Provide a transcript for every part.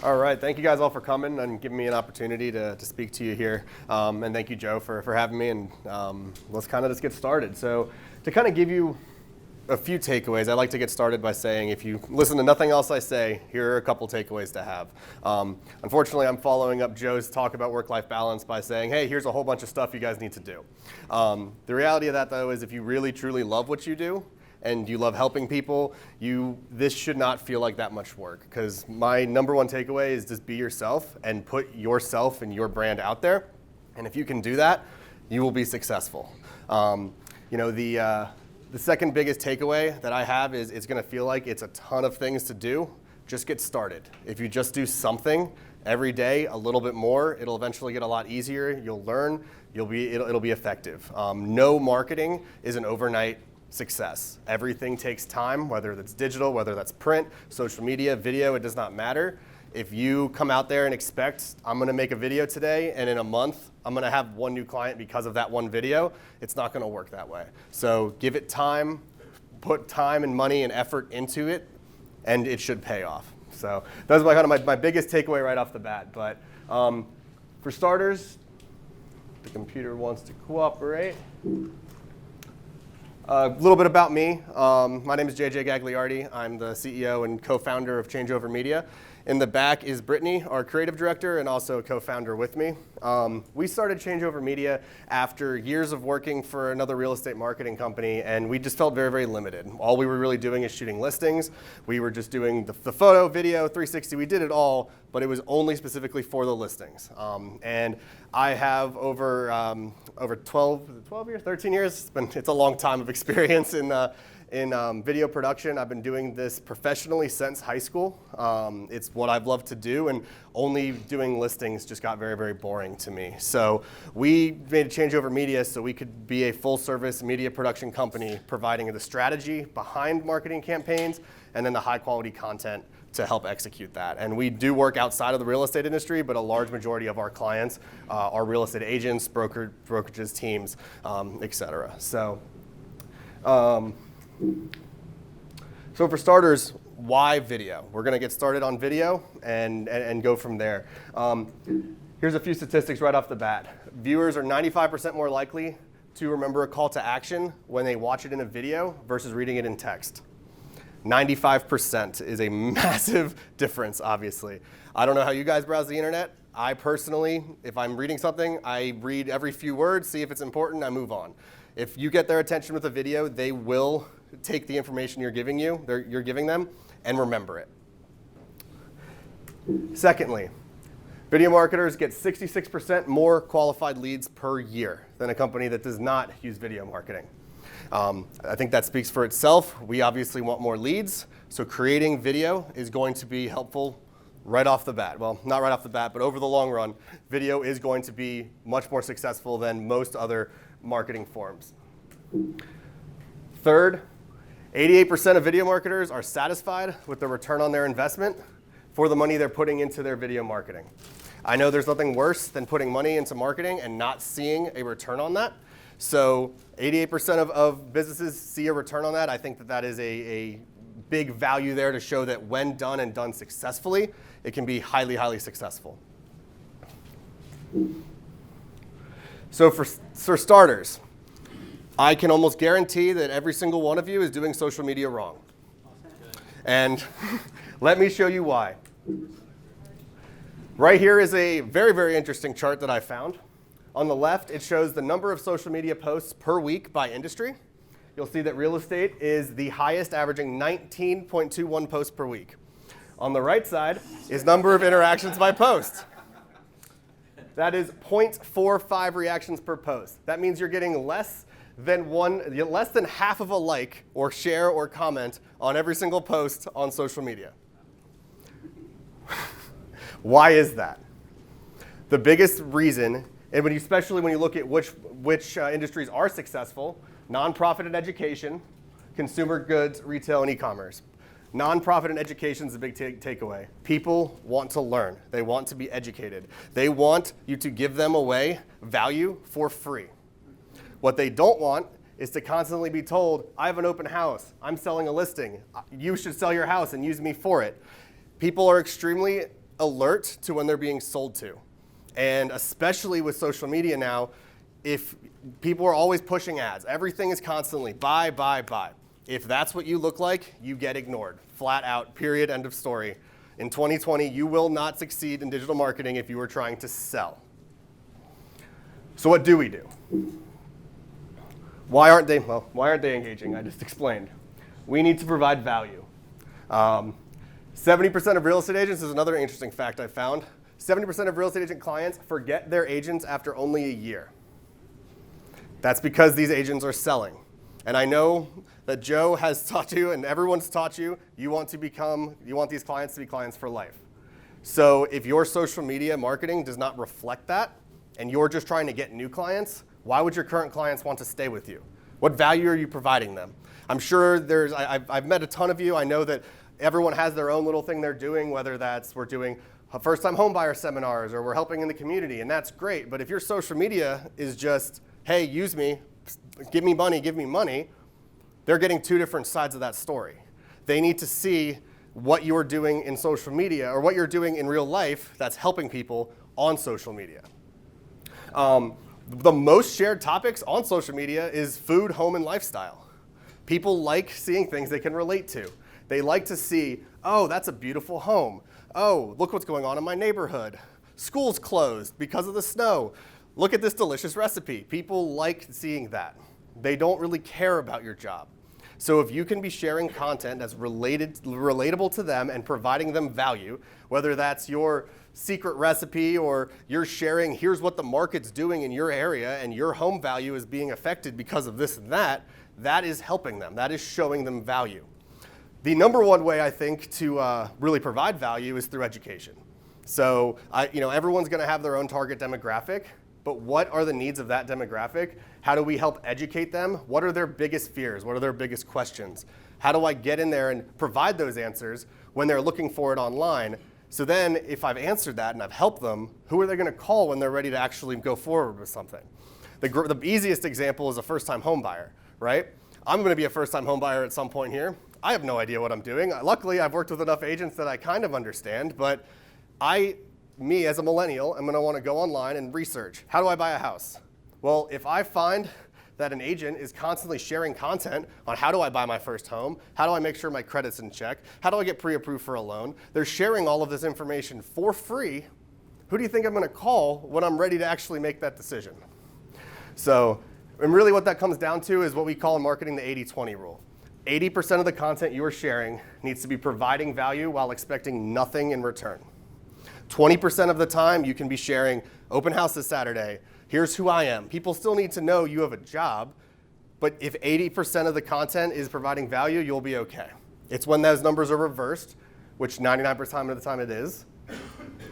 All right, thank you guys all for coming and giving me an opportunity to speak to you here. And thank you, Joe, for having me. And let's kind of just get started. So to kind of give you a few takeaways, I like to get started by saying, if you listen to nothing else I say, here are a couple takeaways to have. Unfortunately, I'm following up Joe's talk about work-life balance by saying, hey, here's a whole bunch of stuff you guys need to do. The reality of that, though, is if you really, truly love what you do, and you love helping people, this should not feel like that much work. Because my number one takeaway is just be yourself and put yourself and your brand out there. And if you can do that, you will be successful. The second biggest takeaway that I have is it's going to feel like it's a ton of things to do. Just get started. If you just do something every day, a little bit more, it'll eventually get a lot easier. You'll learn. It'll be effective. No marketing is an overnight success. Everything takes time, whether that's digital, whether that's print, social media, video, it does not matter. If you come out there and expect, I'm going to make a video today, and in a month, I'm going to have one new client because of that one video, it's not going to work that way. So give it time, put time and money and effort into it, and it should pay off. So that's my biggest takeaway right off the bat. But for starters, the computer wants to cooperate. A little bit about me. My name is JJ Gagliardi. I'm the CEO and co-founder of Changeover Media. In the back is Brittany, our creative director, and also a co-founder with me. We started Changeover Media after years of working for another real estate marketing company, and we just felt very, very limited. All we were really doing is shooting listings. We were just doing the photo, video, 360. We did it all, but it was only specifically for the listings. And I have over 12 years, 13 years. It's a long time of experience in video production. I've been doing this professionally since high school. It's what I've loved to do, and only doing listings just got very, very boring to me. So we made a Changeover Media so we could be a full-service media production company providing the strategy behind marketing campaigns and then the high-quality content to help execute that. And we do work outside of the real estate industry, but a large majority of our clients are real estate agents, brokerages, teams, et cetera. So for starters, why video? We're going to get started on video and go from there. Here's a few statistics right off the bat. Viewers are 95% more likely to remember a call to action when they watch it in a video versus reading it in text. 95% is a massive difference, obviously. I don't know how you guys browse the internet. I personally, if I'm reading something, I read every few words, see if it's important, I move on. If you get their attention with a video, they will take the information you're giving them, and remember it. Secondly, video marketers get 66% more qualified leads per year than a company that does not use video marketing. I think that speaks for itself. We obviously want more leads, so creating video is going to be helpful right off the bat. Well, not right off the bat, but over the long run, video is going to be much more successful than most other marketing forms. Third, 88% of video marketers are satisfied with the return on their investment for the money they're putting into their video marketing. I know there's nothing worse than putting money into marketing and not seeing a return on that. So 88% of businesses see a return on that. I think that is a big value there to show that when done and done successfully, it can be highly, highly successful. So for starters, I can almost guarantee that every single one of you is doing social media wrong. And let me show you why. Right here is a very, very interesting chart that I found. On the left, it shows the number of social media posts per week by industry. You'll see that real estate is the highest, averaging 19.21 posts per week. On the right side is number of interactions by post. That is 0.45 reactions per post. That means you're getting less than half of a like or share or comment on every single post on social media. Why is that? The biggest reason, and especially when you look at which industries are successful, nonprofit and education, consumer goods, retail, and e-commerce. Nonprofit and education is a big takeaway. People want to learn. They want to be educated. They want you to give them away value for free. What they don't want is to constantly be told, I have an open house, I'm selling a listing, you should sell your house and use me for it. People are extremely alert to when they're being sold to. And especially with social media now, if people are always pushing ads, everything is constantly buy, buy, buy. If that's what you look like, you get ignored. Flat out, period, end of story. In 2020, you will not succeed in digital marketing if you are trying to sell. So what do we do? Why aren't they engaging? I just explained. We need to provide value. 70% of real estate agents, is another interesting fact I found. 70% of real estate agent clients forget their agents after only a year. That's because these agents are selling. And I know that Joe has taught you and everyone's taught you, you want these clients to be clients for life. So if your social media marketing does not reflect that, and you're just trying to get new clients, why would your current clients want to stay with you? What value are you providing them? I'm sure I've met a ton of you. I know that everyone has their own little thing they're doing, whether that's we're doing first-time homebuyer seminars or we're helping in the community, and that's great. But if your social media is just, hey, use me, give me money, they're getting two different sides of that story. They need to see what you're doing in social media or what you're doing in real life that's helping people on social media. The most shared topics on social media is food, home, and lifestyle. People like seeing things they can relate to. They like to see, oh, that's a beautiful home. Oh, look what's going on in my neighborhood. School's closed because of the snow. Look at this delicious recipe. People like seeing that. They don't really care about your job. So if you can be sharing content that's relatable to them and providing them value, whether that's your secret recipe or you're sharing, here's what the market's doing in your area and your home value is being affected because of this and that, that is helping them. That is showing them value. The number one way I think to really provide value is through education. So everyone's going to have their own target demographic, but what are the needs of that demographic? How do we help educate them? What are their biggest fears? What are their biggest questions? How do I get in there and provide those answers when they're looking for it online? So then if I've answered that and I've helped them, who are they going to call when they're ready to actually go forward with something? The easiest example is a first-time home buyer, right? I'm going to be a first-time home buyer at some point here. I have no idea what I'm doing. Luckily, I've worked with enough agents that I kind of understand, but me as a millennial, I'm going to want to go online and research. How do I buy a house? Well, if I find that an agent is constantly sharing content on how do I buy my first home, how do I make sure my credit's in check, how do I get pre-approved for a loan, they're sharing all of this information for free, who do you think I'm going to call when I'm ready to actually make that decision? So, and really what that comes down to is what we call in marketing the 80-20 rule. 80% of the content you are sharing needs to be providing value while expecting nothing in return. 20% of the time you can be sharing open house this Saturday, here's who I am. People still need to know you have a job, but if 80% of the content is providing value, you'll be okay. It's when those numbers are reversed, which 99% of the time it is,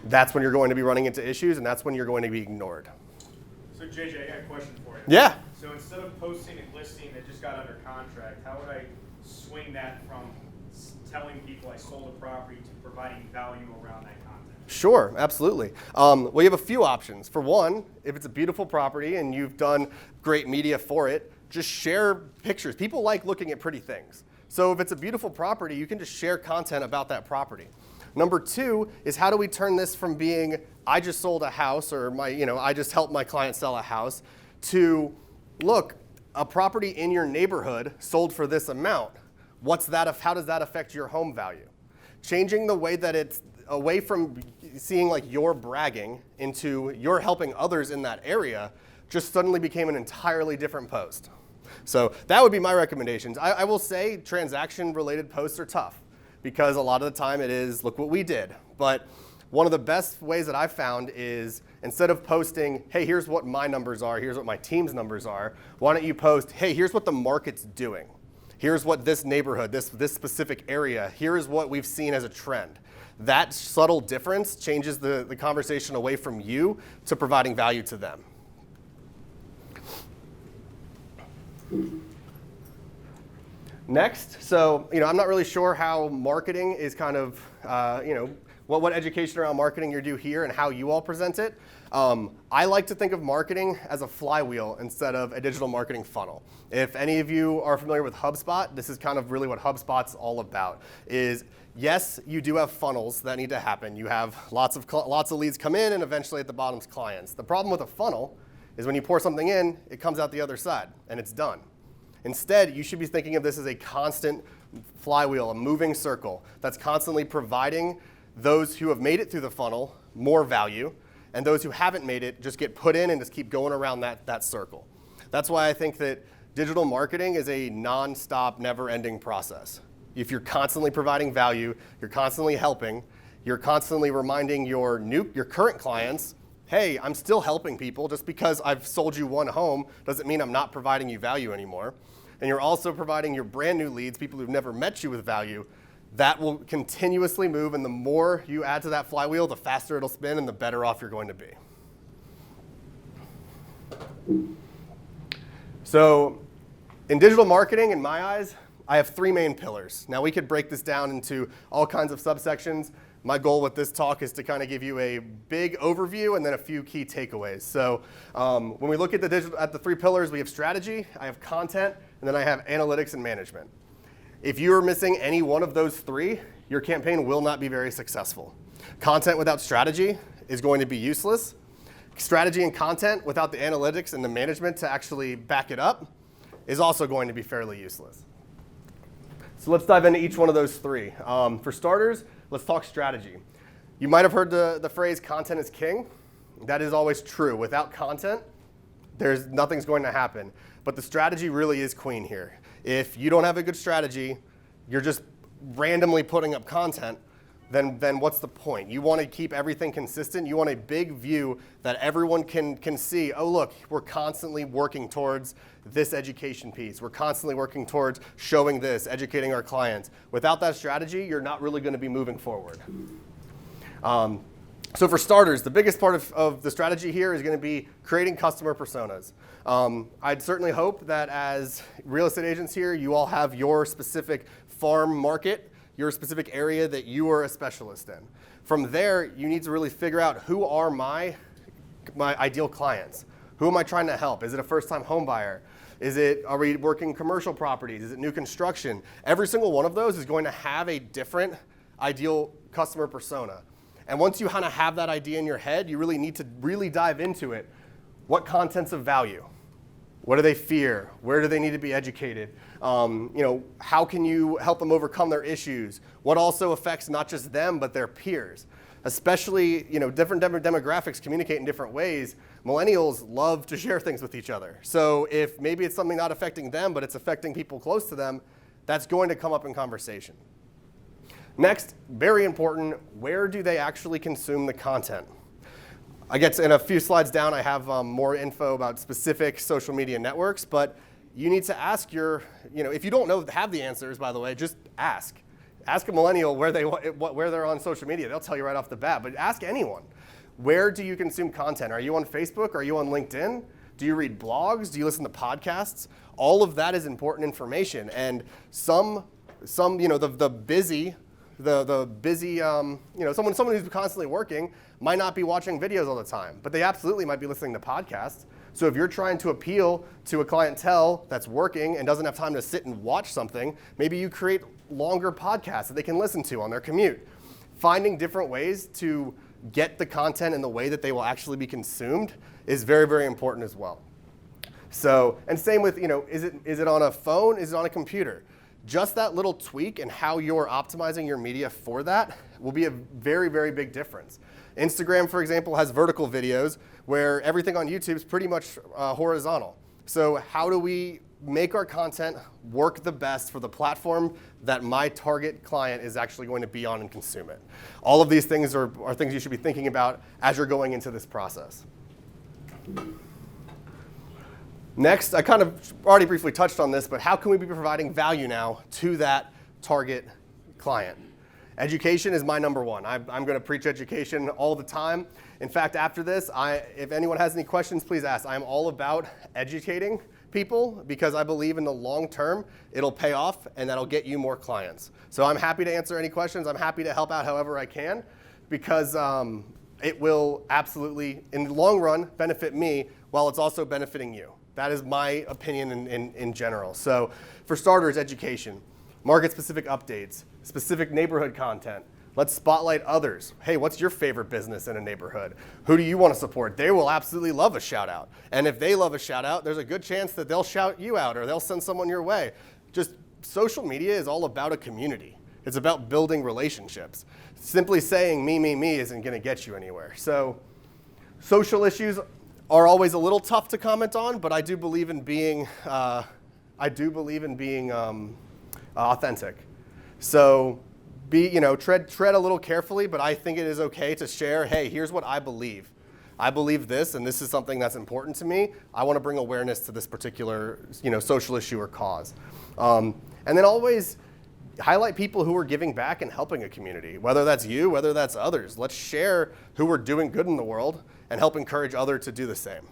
that's when you're going to be running into issues and that's when you're going to be ignored. So JJ, I got a question for you. Yeah. So instead of posting a listing that just got under contract, how would I swing that from telling people I sold a property to providing value around that content? Sure, absolutely. Well, you have a few options. For one, if it's a beautiful property and you've done great media for it, just share pictures. People like looking at pretty things. So if it's a beautiful property, you can just share content about that property. Number two is how do we turn this from being, I just sold a house or I just helped my client sell a house to, look, a property in your neighborhood sold for this amount. How does that affect your home value? Changing the way that it's away from seeing like you're bragging into you're helping others in that area just suddenly became an entirely different post. So that would be my recommendations. I will say transaction-related posts are tough because a lot of the time it is, look what we did. But one of the best ways that I've found is instead of posting, hey, here's what my numbers are, here's what my team's numbers are, why don't you post, hey, here's what the market's doing. Here's what this neighborhood, this specific area, here is what we've seen as a trend. That subtle difference changes the conversation away from you to providing value to them. Next, so I'm not really sure how marketing is kind of what education around marketing you do here and how you all present it. I like to think of marketing as a flywheel instead of a digital marketing funnel. If any of you are familiar with HubSpot, this is kind of really what HubSpot's all about. Is yes, you do have funnels that need to happen. You have lots of leads come in, and eventually at the bottom's clients. The problem with a funnel is when you pour something in, it comes out the other side, and it's done. Instead, you should be thinking of this as a constant flywheel, a moving circle that's constantly providing those who have made it through the funnel more value, and those who haven't made it just get put in and just keep going around that circle. That's why I think that digital marketing is a non-stop, never-ending process. If you're constantly providing value, you're constantly helping, you're constantly reminding your current clients, hey, I'm still helping people. Just because I've sold you one home doesn't mean I'm not providing you value anymore. And you're also providing your brand new leads, people who've never met you, with value. That will continuously move, and the more you add to that flywheel, the faster it'll spin and the better off you're going to be. So in digital marketing, in my eyes, I have 3 main pillars. Now we could break this down into all kinds of subsections. My goal with this talk is to kind of give you a big overview and then a few key takeaways. So when we look at the 3 pillars, we have strategy, I have content, and then I have analytics and management. If you are missing any one of those 3, your campaign will not be very successful. Content without strategy is going to be useless. Strategy and content without the analytics and the management to actually back it up is also going to be fairly useless. So let's dive into each one of those 3. For starters, let's talk strategy. You might have heard the phrase content is king. That is always true. Without content, nothing's going to happen. But the strategy really is queen here. If you don't have a good strategy, you're just randomly putting up content, then what's the point? You want to keep everything consistent. You want a big view that everyone can see, oh, look, we're constantly working towards this education piece. We're constantly working towards showing this, educating our clients. Without that strategy, you're not really going to be moving forward. So for starters, the biggest part of the strategy here is going to be creating customer personas. I'd certainly hope that as real estate agents here, you all have your specific farm market, your specific area that you are a specialist in. From there, you need to really figure out who are my ideal clients. Who am I trying to help? Is it a first-time home buyer? Are we working commercial properties? Is it new construction? Every single one of those is going to have a different ideal customer persona. And once you kind of have that idea in your head, you really need to really dive into it. What content's of value? What do they fear? Where do they need to be educated? How can you help them overcome their issues? What also affects not just them, but their peers? Especially, different demographics communicate in different ways. Millennials love to share things with each other. So if maybe it's something not affecting them, but it's affecting people close to them, that's going to come up in conversation. Next, very important, where do they actually consume the content? I get to, in a few slides down, I have more info about specific social media networks, but you need to ask if you don't have the answers, by the way, just ask. Ask a millennial where they're on social media. They'll tell you right off the bat, but ask anyone. Where do you consume content? Are you on Facebook? Are you on LinkedIn? Do you read blogs? Do you listen to podcasts? All of that is important information, and someone who's constantly working might not be watching videos all the time, but they absolutely might be listening to podcasts. So if you're trying to appeal to a clientele that's working and doesn't have time to sit and watch something, maybe you create longer podcasts that they can listen to on their commute. Finding different ways to get the content in the way that they will actually be consumed is very, very important as well. So, and same with, is it on a phone? Is it on a computer? Just that little tweak and how you're optimizing your media for that will be a very, very big difference. Instagram, for example, has vertical videos where everything on YouTube is pretty much horizontal. So how do we make our content work the best for the platform that my target client is actually going to be on and consume it? All of these things are things you should be thinking about as you're going into this process. Next, I kind of already briefly touched on this, but how can we be providing value now to that target client? Education is my number one. I'm going to preach education all the time. In fact, after this, if anyone has any questions, please ask. I'm all about educating people because I believe in the long term, it'll pay off and that'll get you more clients. So I'm happy to answer any questions. I'm happy to help out however I can. because it will absolutely, in the long run, benefit me while it's also benefiting you. That is my opinion in general. So for starters, education, market-specific updates, specific neighborhood content. Let's spotlight others. Hey, what's your favorite business in a neighborhood? Who do you want to support? They will absolutely love a shout out. And if they love a shout out, there's a good chance that they'll shout you out or they'll send someone your way. Just social media is all about a community. It's about building relationships. Simply saying me isn't going to get you anywhere. So social issues are always a little tough to comment on, but I do believe in being authentic. So tread a little carefully, but I think it is okay to share, hey, here's what I believe. I believe this, and this is something that's important to me. I want to bring awareness to this particular social issue or cause. And then always highlight people who are giving back and helping a community, whether that's you, whether that's others. Let's share who are doing good in the world and help encourage others to do the same.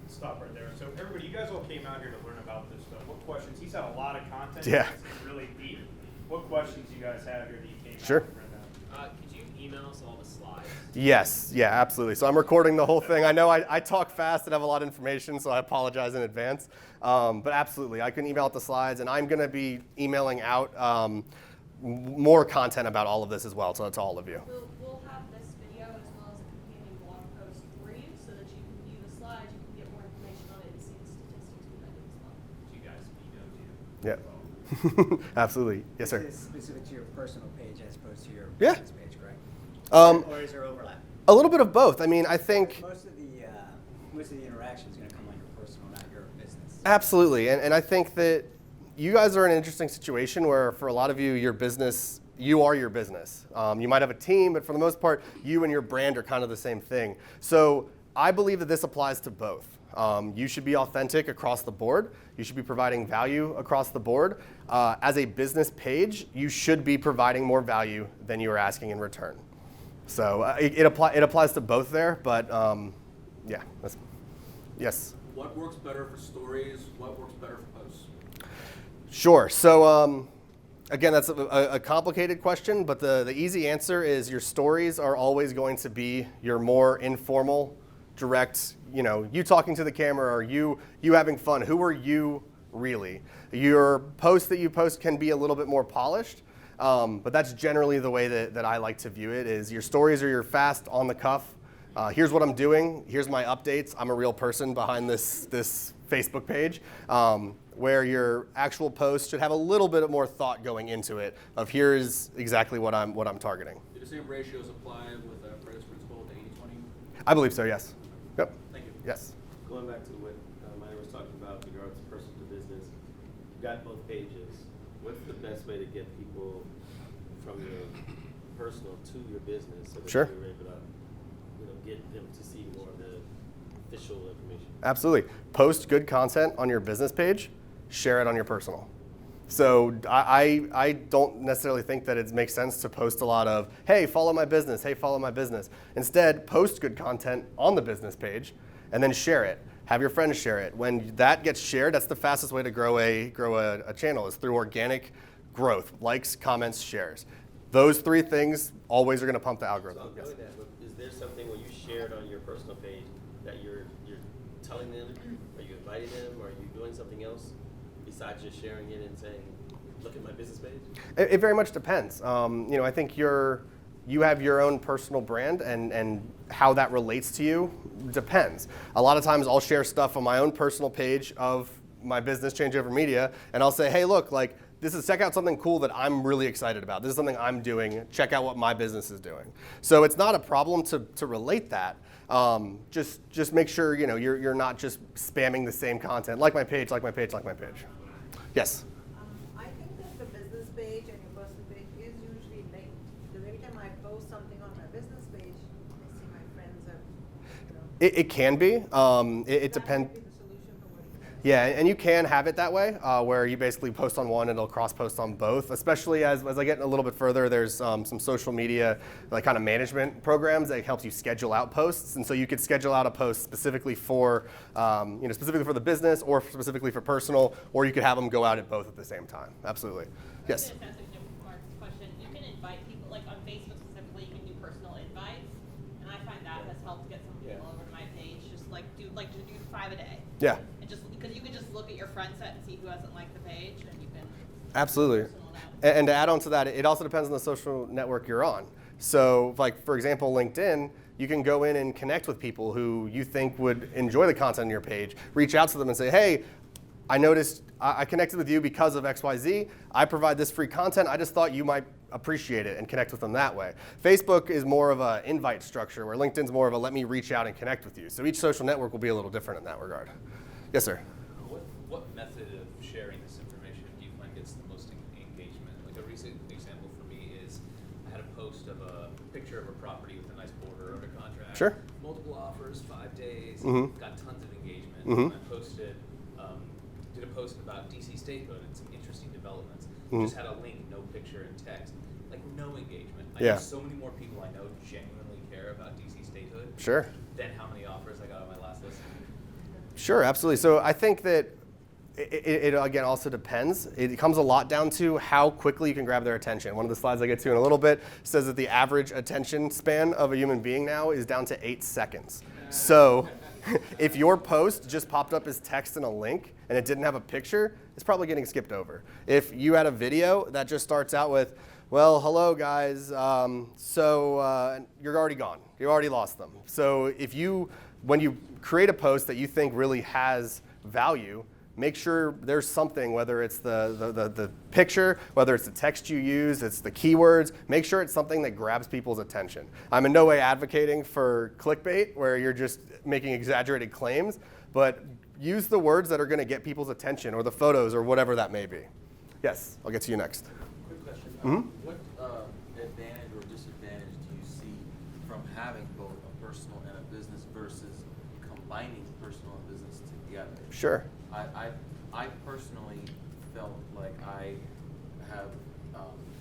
Stop right there. So everybody, you guys all came out here to learn about this stuff. What questions? He's had a lot of content. Yeah. It's really deep. What questions do you guys have here that you came Sure. out to bring up? Could you email us all the slides? Yes, yeah, absolutely. So I'm recording the whole thing. I know I talk fast and have a lot of information, so I apologize in advance. But absolutely, I can email out the slides, and I'm going to be emailing out more content about all of this as well, so it's all of you. We'll have this video as well as a companion blog post for you so that you can view the slides, you can get more information on it and see the statistics behind it as well. Do you guys email too? Yeah. Absolutely. Yes, sir. This is specific to your personal page as opposed to your Yeah. business page, correct? Or is there overlap? A little bit of both. I mean, I think Most of the interaction is going to come on your personal, not your business. absolutely. And I think that you guys are in an interesting situation where for a lot of you, your business, you are your business. You might have a team, but for the most part, you and your brand are kind of the same thing. So I believe that this applies to both. You should be authentic across the board. You should be providing value across the board. As a business page, you should be providing more value than you are asking in return. So it applies to both there, but yeah. Yes? What works better for stories? What works better for posts? Sure. So again, that's a complicated question, but the easy answer is your stories are always going to be your more informal, direct, you talking to the camera or you having fun. Who are you really? Your posts that you post can be a little bit more polished, but that's generally the way that I like to view it is your stories are your fast, on the cuff. Here's what I'm doing. Here's my updates. I'm a real person behind this Facebook page, where your actual post should have a little bit more thought going into it of here's exactly what I'm targeting. Do the same ratios apply with Pareto's principle to 80-20? I believe so, yes. Yep. Thank you. Yes. Going back to what Myra was talking about in regards to person to business, you've got both pages. What's the best way to get people from your personal to your business so that Sure. you're able to get them to see more of the official information? Absolutely. Post good content on your business page, share it on your personal. So I don't necessarily think that it makes sense to post a lot of, hey, follow my business, hey, follow my business. Instead, post good content on the business page and then share it. Have your friends share it. When that gets shared, that's the fastest way to grow a channel is through organic growth, likes, comments, shares. Those three things always are going to pump the So algorithm. I'm Yes. doing that, but is there something when you share it on your personal page that you're telling them, are you inviting them, or are you doing something else besides just sharing it and saying, look at my business page? It very much depends. I think you have your own personal brand and how that relates to you depends. A lot of times I'll share stuff on my own personal page of my business, Changeover Media, and I'll say, hey, look, check out something cool that I'm really excited about. This is something I'm doing. Check out what my business is doing. So it's not a problem to relate that. Just make sure you're not just spamming the same content. Like my page, like my page, like my page. Yes. I think that the business page and your personal page is usually linked. Because every time I post something on my business page, I see my friends have, It can be. It that depends. might be the solution for what you have. Yeah, and you can have it that way, where you basically post on one and it'll cross-post on both. Especially as I get a little bit further, there's some social media kind of management programs that helps you schedule out posts, and so you could schedule out a post specifically for the business or specifically for personal, or you could have them go out at both at the same time. Absolutely. Yes. I was going to ask Mark's question. You can invite people, like on Facebook specifically, you that has helped get some people over to my page. Just like do 5 a day. Yeah. And just because you can just look at your friend set and see who hasn't liked the page, and you can Absolutely. personal note. And to add on to that, it also depends on the social network you're on. So, like, for example, LinkedIn, you can go in and connect with people who you think would enjoy the content on your page, reach out to them and say, hey, I noticed I connected with you because of XYZ. I provide this free content. I just thought you might appreciate it and connect with them that way. Facebook is more of an invite structure, where LinkedIn's more of a let me reach out and connect with you. So each social network will be a little different in that regard. Yes, sir. What method of sharing this information do you find gets the most engagement? Like a recent example for me is I had a post of a picture of a property with a nice border under contract. Sure. Multiple offers, 5 days, Mhm. got tons of engagement. Mhm. I posted, did a post about DC statehood and some interesting developments. Mhm. Just had a link, no picture and text. Like no engagement. I Yeah. know so many more people I know genuinely care about DC statehood Sure. than how many offers I got on my last list. Sure, absolutely. So I think that it again also depends. It comes a lot down to how quickly you can grab their attention. One of the slides I get to in a little bit says that the average attention span of a human being now is down to 8 seconds. So if your post just popped up as text and a link and it didn't have a picture, it's probably getting skipped over. If you had a video that just starts out with, well, hello guys, you're already gone. You already lost them. So when you create a post that you think really has value, make sure there's something, whether it's the picture, whether it's the text you use, it's the keywords, make sure it's something that grabs people's attention. I'm in no way advocating for clickbait, where you're just making exaggerated claims, but use the words that are going to get people's attention, or the photos, or whatever that may be. Yes, I'll get to you next. Quick question. Mhm. What advantage or disadvantage do you see from having both a personal and a business versus combining personal and business together? Sure. I personally felt like I have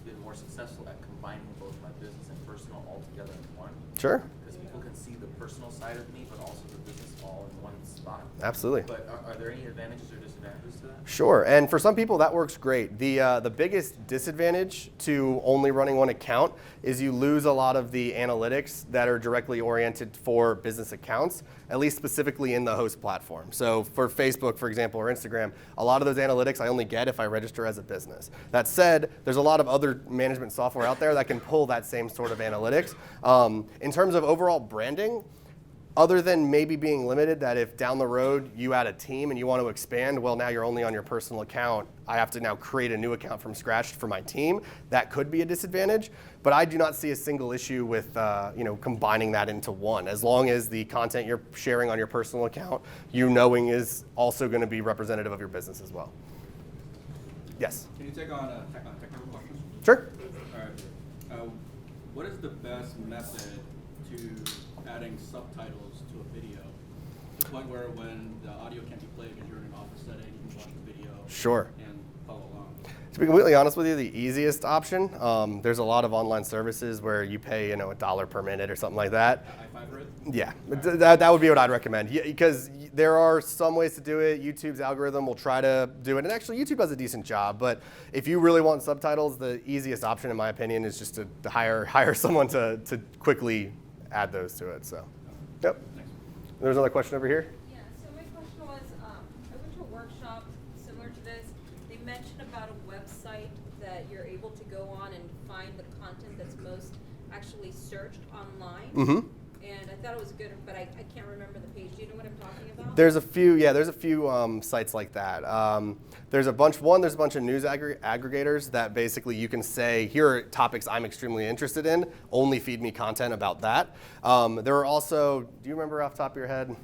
been more successful at combining both my business and personal all together in one. Sure. Because people can see the personal side of me, but also the business all in one spot. Absolutely. But are there any advantages or disadvantages to that? Sure, and for some people that works great. The biggest disadvantage to only running one account is you lose a lot of the analytics that are directly oriented for business accounts, at least specifically in the host platform. So for Facebook, for example, or Instagram, a lot of those analytics I only get if I register as a business. That said, there's a lot of other management software out there that can pull that same sort of analytics. In terms of overall branding, other than maybe being limited that if down the road you add a team and you want to expand, well, now you're only on your personal account. I have to now create a new account from scratch for my team. That could be a disadvantage, but I do not see a single issue with combining that into one. As long as the content you're sharing on your personal account, knowing is also going to be representative of your business as well. Yes. Can you take on technical questions? Sure. All right. What is the best method to adding subtitles to a video? The point where when the audio can't be played because you're in an office setting, you can watch the video. Sure. And follow along. To be completely honest with you, the easiest option, there's a lot of online services where you pay $1 per minute or something like that. I5 it? Yeah, that would be what I'd recommend. Because there are some ways to do it. YouTube's algorithm will try to do it. And actually, YouTube does a decent job. But if you really want subtitles, the easiest option, in my opinion, is just to hire someone to quickly add those to it. So, yep. There's another question over here. Yeah, so my question was, I went to a workshop similar to this. They mentioned about a website that you're able to go on and find the content that's most actually searched online. Mm-hmm. And I thought it was good, but I can't remember the page. Do you know what I'm talking about? There's a few sites like that. There's a bunch of news aggregators that basically you can say, here are topics I'm extremely interested in, only feed me content about that. There are also, do you remember off the top of your head?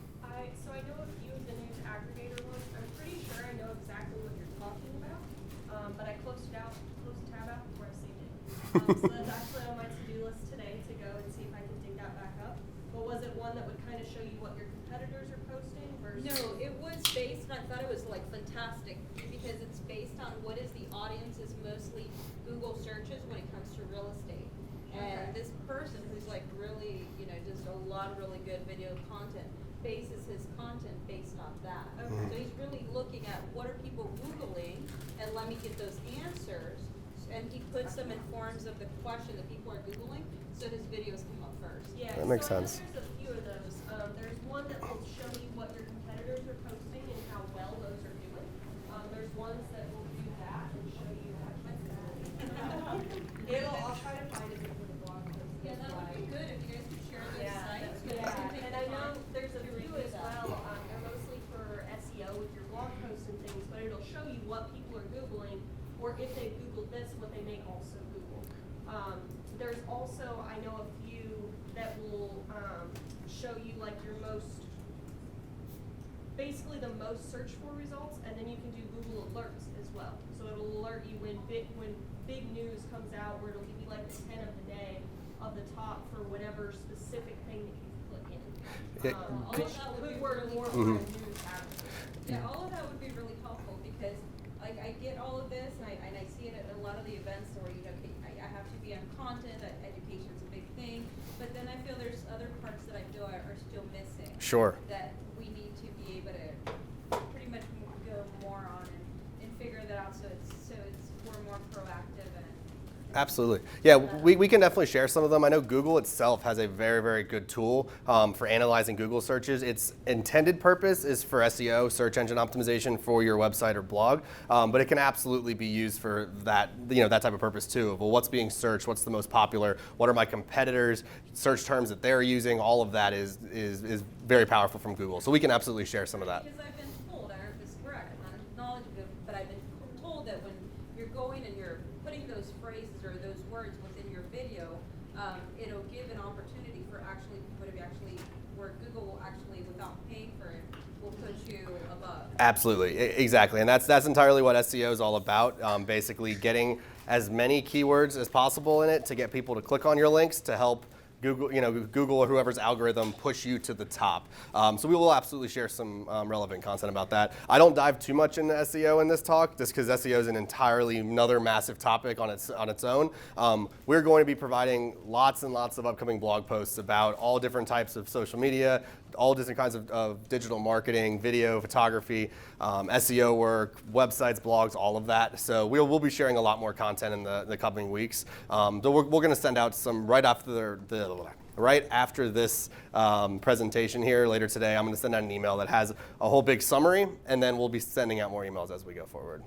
So I know a few of the news aggregator ones. I'm pretty sure I know exactly what you're talking about, but I closed the tab out before I saved it. So that's actually on my to-do list today to go and see if I can dig that back up. But was it one that would kind of show you what your competitors are posting versus? No, it was based, and I thought it was like fantastic because it's based on what is the audience's mostly Google searches when it comes to real estate. And this person who's like really, just a lot of really good video content bases his content based off that. Okay. So he's really looking at what are people Googling and let me get those answers. And he puts them in forms of the question that people are Googling, so his videos come up first. Yeah, That makes so I know sense. there's a few few of those. There's one that will show you what your competitors are posting and how well those are doing. There's ones that will do that and show you I'll try to find it for the blog post. Yeah, that would be good if you guys could share those sites. And I know there's a few as well. They're mostly for SEO with your blog posts and things, but it'll show you what people are Googling, or if they Googled this, what they may also Google. There's also, I know a few that will show you like your basically the most searched for results, and then you can do Google alerts as well. So it'll alert you when big news comes out, where it'll give you like the 10 of the day of the top for whatever specific thing that you put in. Which Could work more Mhm. on news advertising. Yeah, all of that would be really helpful because like I get all of this and I see it at a lot of the events where okay, I have to be on content, that education's a big thing, but then I feel there's other parts that I feel are still missing. Sure. That we need to be able to pretty much go more on and figure that out so we're more proactive and Absolutely. Yeah, we can definitely share some of them. I know Google itself has a very, very good tool for analyzing Google searches. Its intended purpose is for SEO, search engine optimization for your website or blog, but it can absolutely be used for that, that type of purpose too. Well, what's being searched? What's the most popular? What are my competitors? Search terms that they're using? All of that is very powerful from Google. So we can absolutely share some of that. Because I've been told, I don't know if this is correct, I'm not knowledgeable, but I've been told that when you're going and you're putting those phrases or those words within your video, it'll give an opportunity for where Google will actually, without paying for it, will put you above. Absolutely, exactly, and that's entirely what SEO is all about. Basically, getting as many keywords as possible in it to get people to click on your links to help Google or whoever's algorithm push you to the top. So we will absolutely share some relevant content about that. I don't dive too much into SEO in this talk, just because SEO is an entirely another massive topic on its own. We're going to be providing lots and lots of upcoming blog posts about all different types of social media, all different kinds of digital marketing, video, photography, SEO work, websites, blogs, all of that. So we'll be sharing a lot more content in the coming weeks. So we're going to send out some right after this presentation here later today. I'm going to send out an email that has a whole big summary, and then we'll be sending out more emails as we go forward.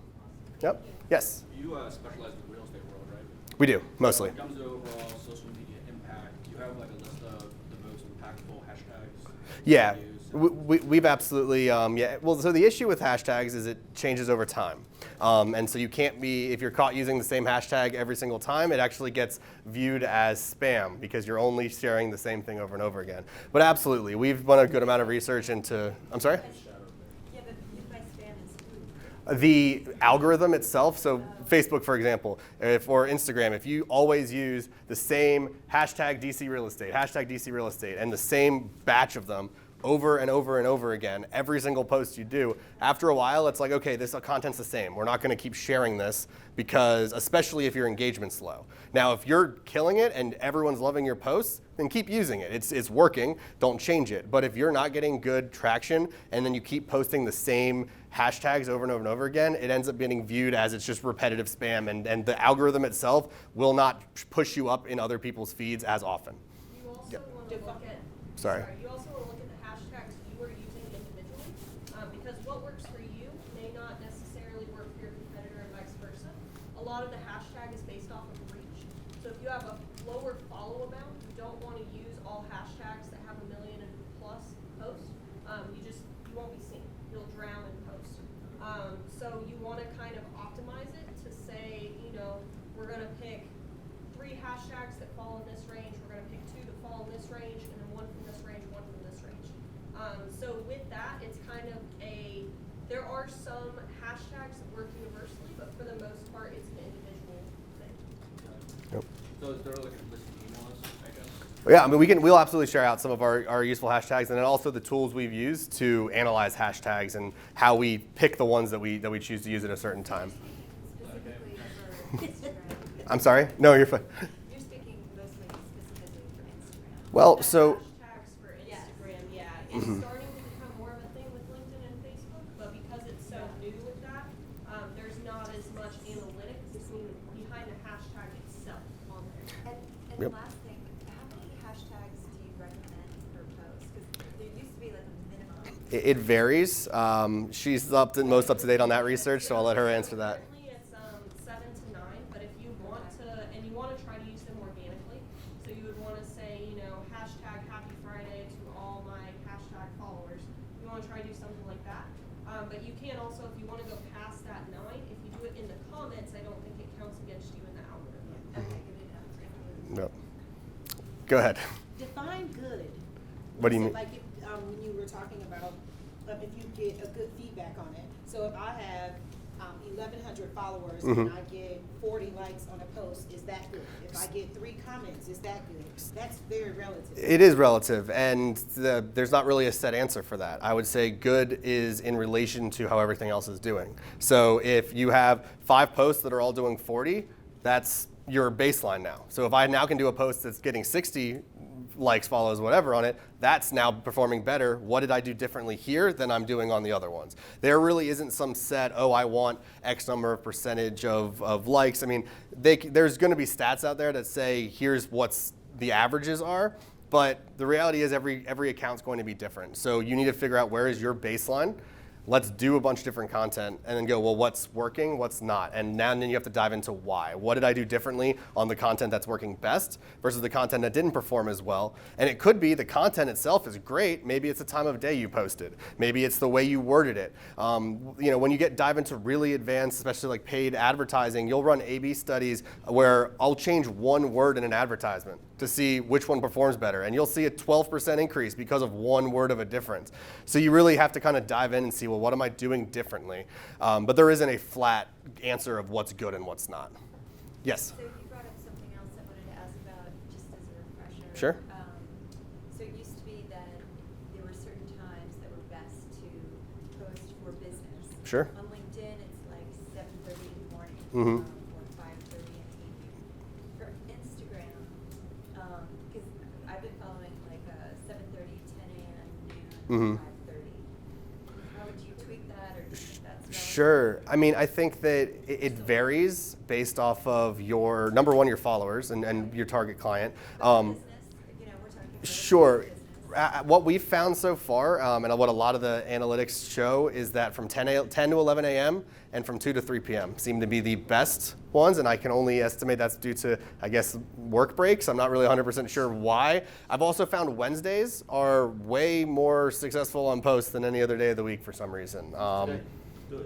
Yep. Yes. You specialize in the real estate world, right? We do, mostly. When it comes to overall social media impact, do you have like a list of the most impactful hashtags? Yeah, to use? we've absolutely, yeah. Well, so the issue with hashtags is it changes over time. And so you can't be, if you're caught using the same hashtag every single time, it actually gets viewed as spam because you're only sharing the same thing over and over again. But absolutely, we've done a good amount of research into, I'm sorry? Yeah, but by spam is who? The algorithm itself, so Facebook, for example, or Instagram, if you always use the same hashtag DC real estate, and the same batch of them over and over and over again, every single post you do, after a while, it's like, okay, this content's the same. We're not going to keep sharing this because, especially if your engagement's low. Now, if you're killing it and everyone's loving your posts, then keep using it. It's working. Don't change it. But if you're not getting good traction and then you keep posting the same hashtags over and over and over again, it ends up getting viewed as it's just repetitive spam, and the algorithm itself will not push you up in other people's feeds as often. You also Yep. want to look at. Sorry. You also want to look at the hashtags you are using individually, because what works for you may not necessarily work for your competitor and vice versa. A lot of the hashtag is based off of reach. So if you have a lower follow amount, you don't want to use all hashtags that have 1 million and plus posts. You won't be seen. You'll drown in posts. So you want to kind of optimize it to say, we're going to pick 3 hashtags that fall in this range. We're going to pick 2 that fall in this range, and then 1 from this range, 1 from this range. So with that, it's kind of there are some hashtags that work universally, but for the most part, it's an individual thing. Yep. So is there like a list of emails, I guess? Yeah, I mean, we'll absolutely share out some of our useful hashtags, and then also the tools we've used to analyze hashtags and how we pick the ones that we choose to use at a certain time. Specifically for Instagram. I'm sorry? No, you're fine. You're speaking mostly specifically for Instagram. Well, so Hashtags for Yes. Instagram, yeah. It's starting to become more of a thing with LinkedIn and Facebook, but because it's so new with that, there's not as much analytics behind the hashtag itself on there. And Yep. last thing, how many hashtags do you recommend per post? It varies. She's most up to date on that research, so I'll let her answer that. Currently, it's 7 to 9, but if you want to, and you want to try to use them organically, so you would want to say, hashtag Happy Friday to all my hashtag followers. You want to try to do something like that. But you can also, if you want to go past that 9, if you do it in the comments, I don't think it counts against you in the algorithm. Okay, good enough. No. Go ahead. Define good. What do you So, mean? Like when you were talking about if you get a good feedback on it. So if I have 1,100 followers and I get 40 likes on a post, is that good? If I get 3 comments, is that good? That's very relative. It is relative, and there's not really a set answer for that. I would say good is in relation to how everything else is doing. So if you have 5 posts that are all doing 40, that's your baseline now. So if I now can do a post that's getting 60 likes, follows, whatever on it, that's now performing better. What did I do differently here than I'm doing on the other ones? There really isn't some set, I want X number of percentage of likes. I mean, there's going to be stats out there that say, here's what's the averages are, but the reality is every account's going to be different. So you need to figure out where is your baseline. Let's do a bunch of different content and then go, well, what's working, what's not? And then you have to dive into why. What did I do differently on the content that's working best versus the content that didn't perform as well? And it could be the content itself is great. Maybe it's the time of day you posted. Maybe it's the way you worded it. When you dive into really advanced, especially like paid advertising, you'll run A/B studies where I'll change one word in an advertisement to see which one performs better. And you'll see a 12% increase because of one word of a difference. So you really have to kind of dive in and see, well, what am I doing differently? But there isn't a flat answer of what's good and what's not. Yes? So you brought up something else I wanted to ask about, just as a refresher. Sure. So it used to be that there were certain times that were best to post for business. Sure. On LinkedIn, it's like 7:30 in the morning. Mhm. Or 5:30 in the evening. For Instagram, because I've been following like 7:30, 10 a.m., noon, Mhm. 5:30. How would you tweak that, or do you think that's relevant? Sure. I mean, I think that it varies based off of your, number one, your followers and your target client. Business, we're talking about Sure. business. What we've found so far, and what a lot of the analytics show, is that from 10 to 11 a.m. and from 2 to 3 p.m. seem to be the best ones, and I can only estimate that's due to, I guess, work breaks. I'm not really 100% sure why. I've also found Wednesdays are way more successful on posts than any other day of the week for some reason.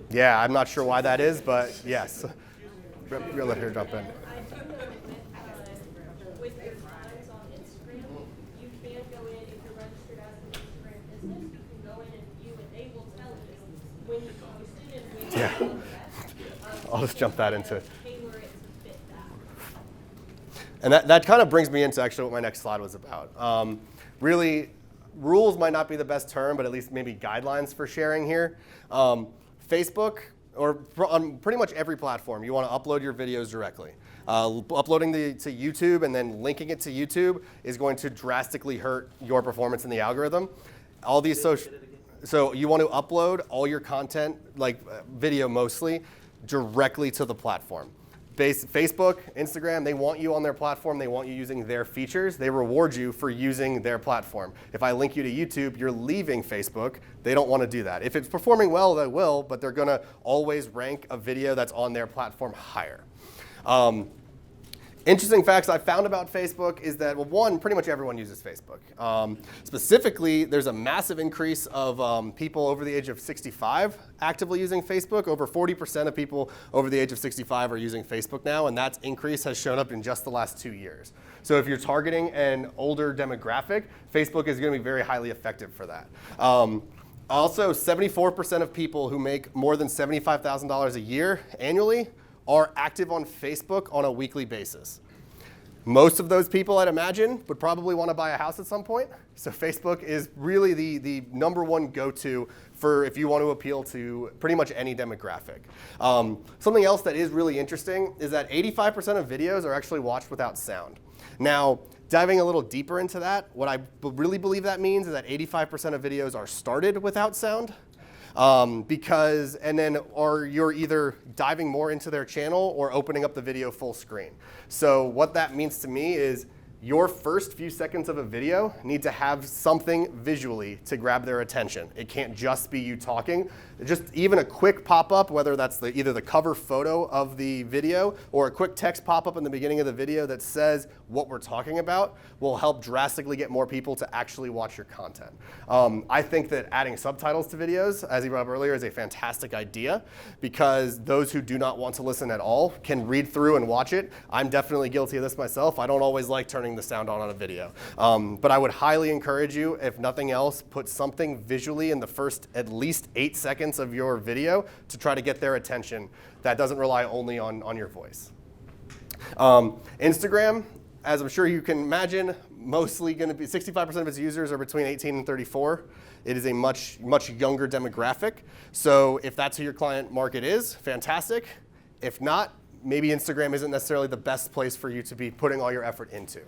Yeah, I'm not sure why that is, but yes. We'll let her jump in. I do know with your times on Instagram, you can go in, if you're registered as an Instagram business, you can go in and view, and they will tell you when you posted and when Yeah. you posted. I'll just jump that into it. Tailor it to fit that. And that kind of brings me into actually what my next slide was about. Really, rules might not be the best term, but at least maybe guidelines for sharing here. Facebook, or on pretty much every platform, you want to upload your videos directly. Uploading to YouTube and then linking it to YouTube is going to drastically hurt your performance in the algorithm. All these social, so you want to upload all your content, like video mostly, directly to the platform. Facebook, Instagram, they want you on their platform. They want you using their features. They reward you for using their platform. If I link you to YouTube, you're leaving Facebook. They don't want to do that. If it's performing well, they will, but they're going to always rank a video that's on their platform higher. Interesting facts I found about Facebook is that, well, one, pretty much everyone uses Facebook. Specifically, there's a massive increase of people over the age of 65 actively using Facebook. Over 40% of people over the age of 65 are using Facebook now, and that increase has shown up in just the last 2 years. So if you're targeting an older demographic, Facebook is going to be very highly effective for that. Also, 74% of people who make more than $75,000 a year annually are active on Facebook on a weekly basis. Most of those people, I'd imagine, would probably want to buy a house at some point. So Facebook is really the number one go-to for if you want to appeal to pretty much any demographic. Something else that is really interesting is that 85% of videos are actually watched without sound. Now, diving a little deeper into that, what I really believe that means is that 85% of videos are started without sound. Or you're either diving more into their channel or opening up the video full screen. So what that means to me is your first few seconds of a video need to have something visually to grab their attention. It can't just be you talking. Just even a quick pop-up, whether that's either the cover photo of the video or a quick text pop-up in the beginning of the video that says what we're talking about, will help drastically get more people to actually watch your content. I think that adding subtitles to videos, as you brought up earlier, is a fantastic idea, because those who do not want to listen at all can read through and watch it. I'm definitely guilty of this myself. I don't always like turning the sound on a video. But I would highly encourage you, if nothing else, put something visually in the first at least 8 seconds of your video to try to get their attention that doesn't rely only on your voice. Instagram, as I'm sure you can imagine, mostly going to be 65% of its users are between 18 and 34. It is a much younger demographic. So if that's who your client market is, fantastic. If not, maybe Instagram isn't necessarily the best place for you to be putting all your effort into.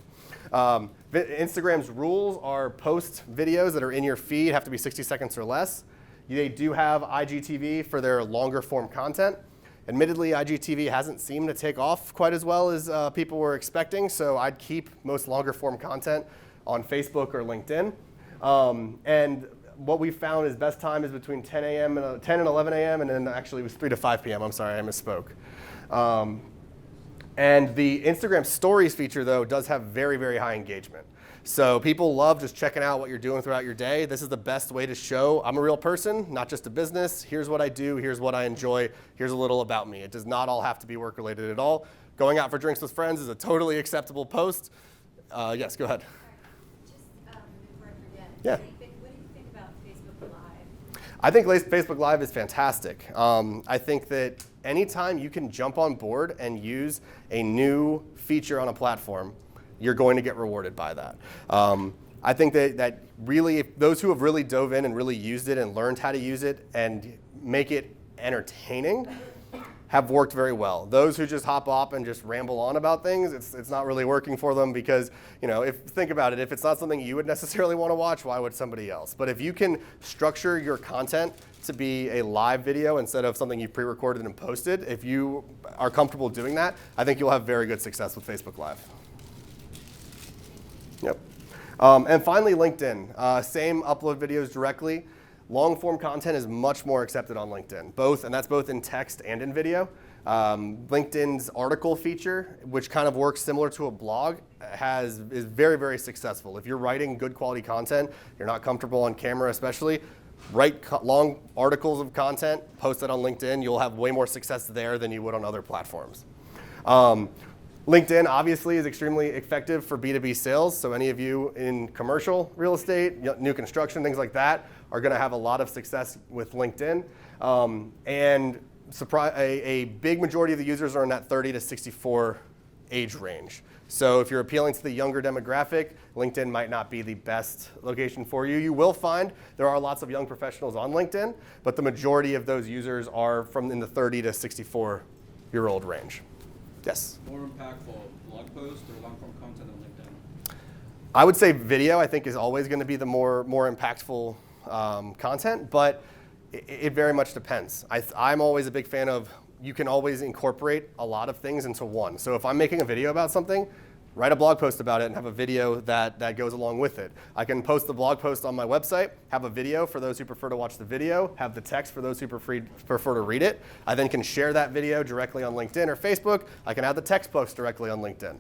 Instagram's rules are post videos that are in your feed have to be 60 seconds or less. They do have IGTV for their longer form content. Admittedly, IGTV hasn't seemed to take off quite as well as people were expecting, so I'd keep most longer form content on Facebook or LinkedIn. And what we found is best time is between 10 and 11 a.m. and then actually it was 3 to 5 p.m. I'm sorry, I misspoke. And the Instagram Stories feature, though, does have very, very high engagement. So people love just checking out what you're doing throughout your day. This is the best way to show I'm a real person, not just a business. Here's what I do. Here's what I enjoy. Here's a little about me. It does not all have to be work-related at all. Going out for drinks with friends is a totally acceptable post. Yes, go ahead. Just before I forget, Yeah. what do you think about Facebook Live? I think Facebook Live is fantastic. I think that anytime you can jump on board and use a new feature on a platform, you're going to get rewarded by that. I think that really, those who have really dove in and really used it and learned how to use it and make it entertaining have worked very well. Those who just hop up and just ramble on about things, it's not really working for them because, think about it, if it's not something you would necessarily want to watch, why would somebody else? But if you can structure your content to be a live video instead of something you pre-recorded and posted, if you are comfortable doing that, I think you'll have very good success with Facebook Live. Yep. And finally, LinkedIn. Same upload videos directly. Long form content is much more accepted on LinkedIn, and that's both in text and in video. LinkedIn's article feature, which kind of works similar to a blog, is very, very successful. If you're writing good quality content, you're not comfortable on camera especially, write long articles of content, post it on LinkedIn, you'll have way more success there than you would on other platforms. LinkedIn obviously is extremely effective for B2B sales, so any of you in commercial real estate, new construction, things like that, are going to have a lot of success with LinkedIn. And a big majority of the users are in that 30 to 64 age range. So if you're appealing to the younger demographic, LinkedIn might not be the best location for you. You will find there are lots of young professionals on LinkedIn, but the majority of those users are in the 30 to 64-year-old range. Yes? More impactful, blog post or long-form content on LinkedIn? I would say video, I think, is always going to be the more impactful content, but it very much depends. I'm always a big fan of you can always incorporate a lot of things into one. So if I'm making a video about something, write a blog post about it and have a video that goes along with it. I can post the blog post on my website, have a video for those who prefer to watch the video, have the text for those who prefer to read it. I then can share that video directly on LinkedIn or Facebook. I can add the text post directly on LinkedIn.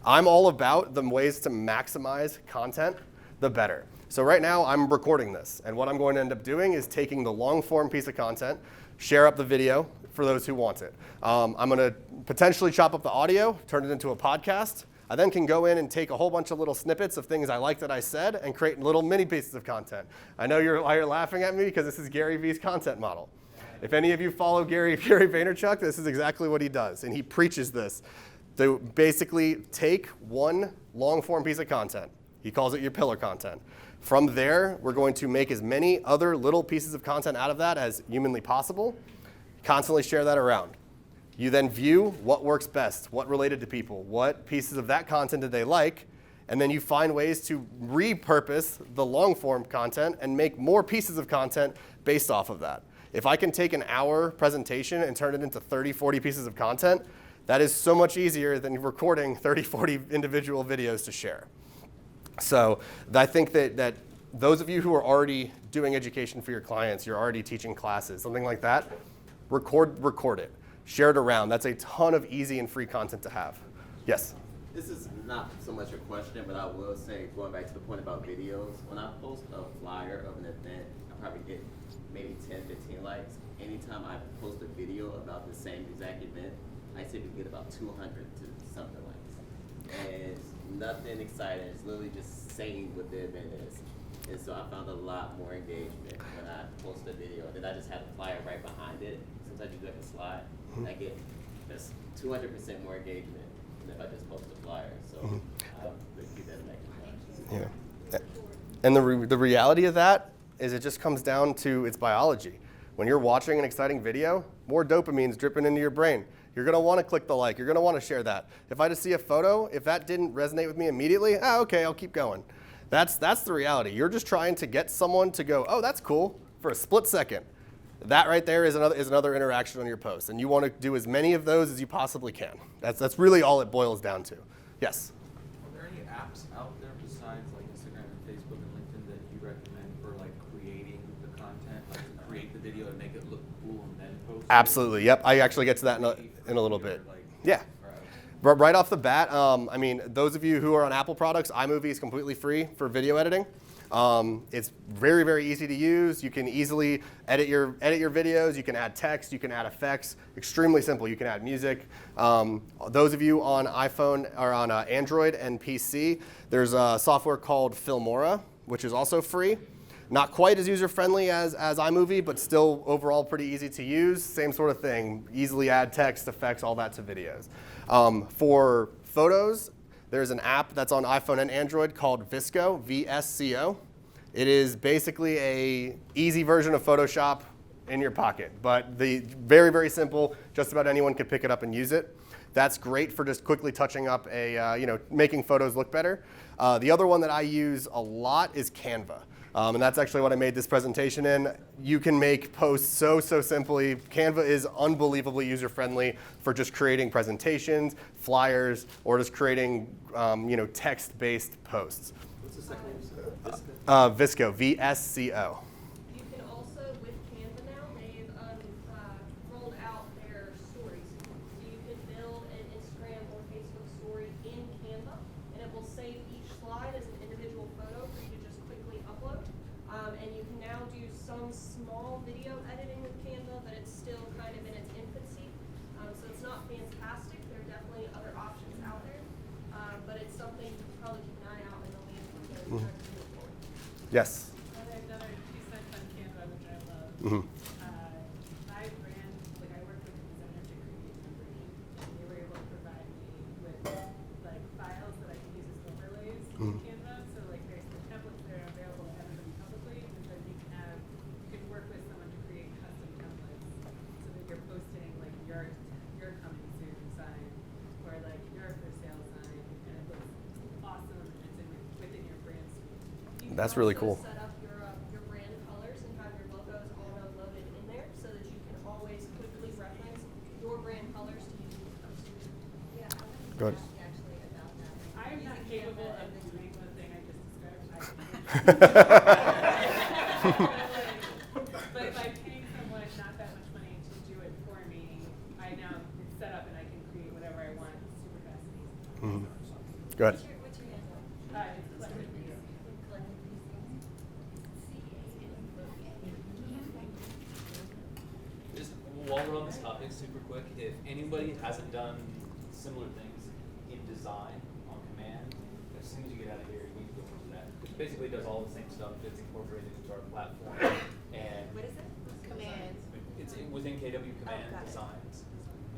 I'm all about the ways to maximize content, the better. So right now I'm recording this, and what I'm going to end up doing is taking the long form piece of content, share up the video for those who want it. I'm going to potentially chop up the audio, turn it into a podcast. I then can go in and take a whole bunch of little snippets of things I like that I said and create little mini pieces of content. I know you're laughing at me because this is Gary Vee's content model. If any of you follow Gary Vaynerchuk, this is exactly what he does, and he preaches this. To basically take one long form piece of content. He calls it your pillar content. From there, we're going to make as many other little pieces of content out of that as humanly possible, constantly share that around. You then view what works best, what related to people, what pieces of that content did they like, and then you find ways to repurpose the long form content and make more pieces of content based off of that. If I can take an hour presentation and turn it into 30, 40 pieces of content, That is so much easier than recording 30, 40 individual videos to share. So I think that those of you who are already doing education for your clients, you're already teaching classes, something like that, record it. Share it around. That's a ton of easy and free content to have. Yes? This is not so much a question, but I will say, going back to the point about videos, when I post a flyer of an event, I probably get maybe 10, 15 likes. Anytime I post a video about the same exact event, I typically get about 200 to something likes. And it's nothing exciting. It's literally just saying what the event is. And so I found a lot more engagement when I post a video. And then I just have a flyer right behind it. Sometimes you do like a slide. I get just 200% more engagement than if I just post a flyer. So I'll keep that in mind. Yeah. And the reality of that is it just comes down to its biology. When you're watching an exciting video, more dopamine's dripping into your brain. You're going to want to click the like. You're going to want to share that. If I just see a photo, if that didn't resonate with me immediately, okay, I'll keep going. That's the reality. You're just trying to get someone to go, oh, that's cool, for a split second. That right there is another interaction on your post. And you want to do as many of those as you possibly can. That's really all it boils down to. Yes? Are there any apps out there besides like Instagram and Facebook and LinkedIn that you recommend for like creating the content, like to create the video and make it look cool and then post it? Absolutely. Yep. I actually get to that in a little bit. Yeah. Right off the bat, I mean, those of you who are on Apple products, iMovie is completely free for video editing. It's very, very easy to use. You can easily edit your videos. You can add text. You can add effects. Extremely simple. You can add music. Those of you on iPhone or on Android and PC, there's a software called Filmora, which is also free. Not quite as user-friendly as iMovie, but still overall pretty easy to use. Same sort of thing. Easily add text, effects, all that to videos. For photos, there's an app that's on iPhone and Android called Visco, VSCO. It is basically a easy version of Photoshop in your pocket, but very, very simple. Just about anyone can pick it up and use it. That's great for just quickly touching up making photos look better. The other one that I use a lot is Canva. And that's actually what I made this presentation in. You can make posts so simply. Canva is unbelievably user-friendly for just creating presentations, flyers, or just creating text-based posts. What's the second name? Visco, VSCO. You can also, with Canva now, they've rolled out their stories. So you can build an Instagram or Facebook story in Canva, and it will save each slide as an individual photo for you to just quickly upload. And you can now do some small video editing with Canva, but it's still kind of in its infancy. So it's not fantastic. There are definitely other options out there, but it's something you can probably keep an eye out in the lead for the move forward. Yes. Another 2 cents on Canva, which I love. My brand, like I worked with a designer to create something, and they were able to provide me with like files that I can use as overlays in Canva. So like there's the templates that are available to everybody publicly, and then you can work with someone to create custom templates so that you're posting like your coming soon sign or like your for sale sign, and it looks awesome and it's within your brand suite. That's really cool. Set up your brand colors and have your logos auto-loaded in there so that you can always quickly reference your brand colors to use in the post. Yeah, I Go ahead. actually about that. I am not Using capable Canva of and doing the thing I just described. But by paying someone not that much money to do it for me, I now it's set up and I can create whatever I want super fast and easy. Go ahead. What's your handle? It's collective piece. Just while we're on this topic, super quick, if anybody hasn't done similar things in design on command, as soon as you get out of here, you need to go into that. It basically does all the same stuff. It's incorporated into our platform, and What is it? Command. it's within KW Command got it. Designs,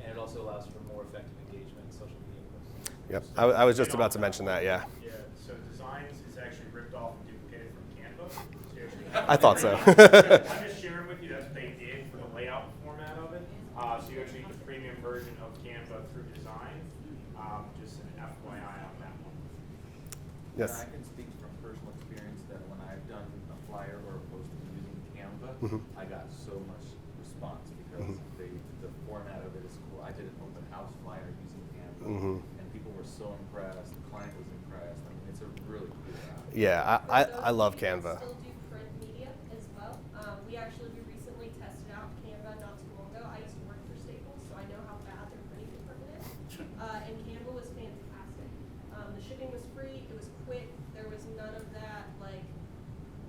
and it also allows for more effective engagement in social media posts. Yep. I was just about to mention that. Yeah. Yeah, so Designs is actually ripped off and duplicated from Canva. So you actually- I thought so. I'm just sharing with you, that's what they did for the layout format of it. So you actually get the premium version of Canva through Design. Just an FYI on that one. Yes. I can speak from personal experience that when I've done a flyer or a post using Canva, I got so much response because the format of it is cool. I did an open house flyer using and people were so impressed. The client was impressed. I mean, it's a really cool app. Yeah, I love We Canva. still do print media as well. We recently tested out Canva not too long ago. I used to work for Staples, so I know how bad their printing department is. And Canva was fantastic. The shipping was free. It was quick. There was none of that like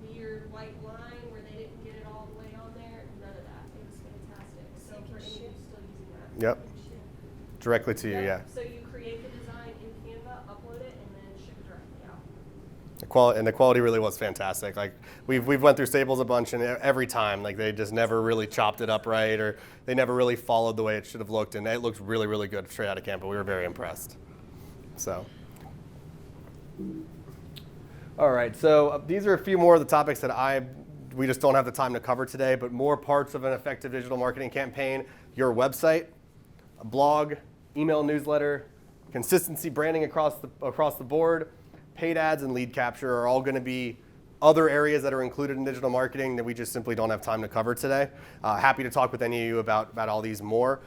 weird white line where they didn't get it all the way on there. None of that. It was fantastic. So for any of you still using that. Yep. Directly to you, yeah. So you create the design in Canva, upload it, and then ship it directly out. The quality really was fantastic. Like we've went through Staples a bunch, and every time like they just never really chopped it up right, or they never really followed the way it should have looked, and it looked really, really good straight out of Canva. We were very impressed. So. All right, so these are a few more of the topics that we just don't have the time to cover today, but more parts of an effective digital marketing campaign: your website, a blog, email newsletter, consistency branding across the board, paid ads, and lead capture are all going to be other areas that are included in digital marketing that we just simply don't have time to cover today. Happy to talk with any of you about all these more.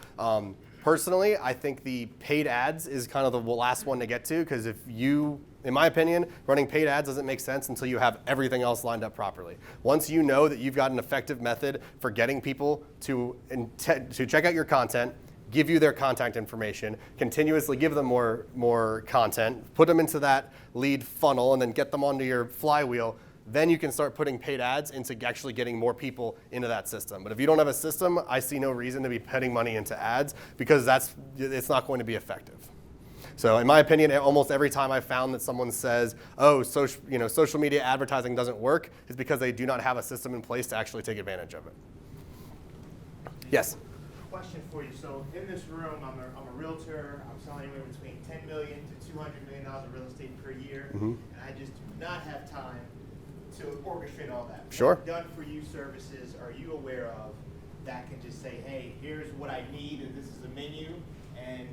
Personally, I think the paid ads is kind of the last one to get to, because in my opinion, running paid ads doesn't make sense until you have everything else lined up properly. Once you know that you've got an effective method for getting people to check out your content, give you their contact information, continuously give them more content, put them into that lead funnel, and then get them onto your flywheel, then you can start putting paid ads into actually getting more people into that system. But if you don't have a system, I see no reason to be putting money into ads, because it's not going to be effective. So in my opinion, almost every time I found that someone says, oh, social media advertising doesn't work, is because they do not have a system in place to actually take advantage of it. Yes? Question for you. So in this room, I'm a realtor. I'm selling anywhere between $10 million to $200 million of real estate per year, and I just do not have time to orchestrate all that. Sure. What done for you services are you aware of that can just say, hey, here's what I need, and this is the menu, and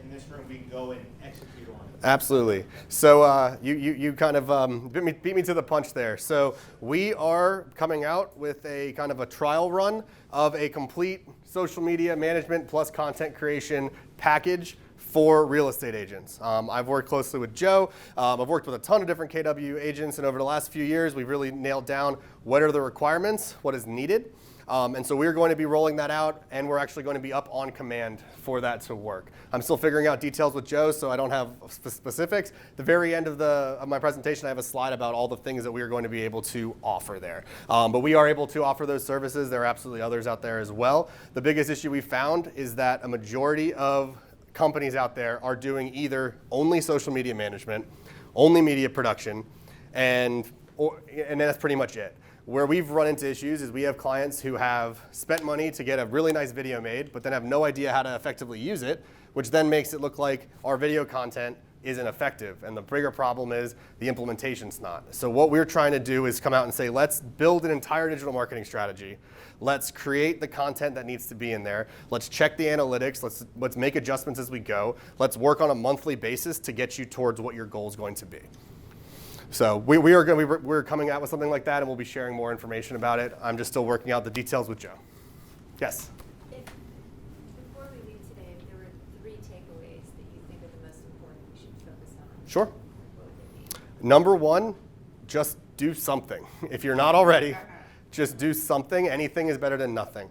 in this room we can go and execute on it? Absolutely. So you kind of beat me to the punch there. So we are coming out with a kind of a trial run of a complete social media management plus content creation package for real estate agents. I've worked closely with Joe. I've worked with a ton of different KW agents, and over the last few years, we've really nailed down what are the requirements, what is needed. And so we're going to be rolling that out, and we're actually going to be up on command for that to work. I'm still figuring out details with Joe, so I don't have specifics. At the very end of my presentation, I have a slide about all the things that we are going to be able to offer there. But we are able to offer those services. There are absolutely others out there as well. The biggest issue we found is that a majority of companies out there are doing either only social media management, only media production, and that's pretty much it. Where we've run into issues is we have clients who have spent money to get a really nice video made, but then have no idea how to effectively use it, which then makes it look like our video content isn't effective. And the bigger problem is the implementation's not. So what we're trying to do is come out and say, let's build an entire digital marketing strategy. Let's create the content that needs to be in there. Let's check the analytics. Let's make adjustments as we go. Let's work on a monthly basis to get you towards what your goal is going to be. So we're coming out with something like that, and we'll be sharing more information about it. I'm just still working out the details with Joe. Yes? Before we leave today, if there were 3 takeaways that you think are the most important we should focus on. Sure. What would they be? Number 1, just do something. If you're not already, just do something. Anything is better than nothing.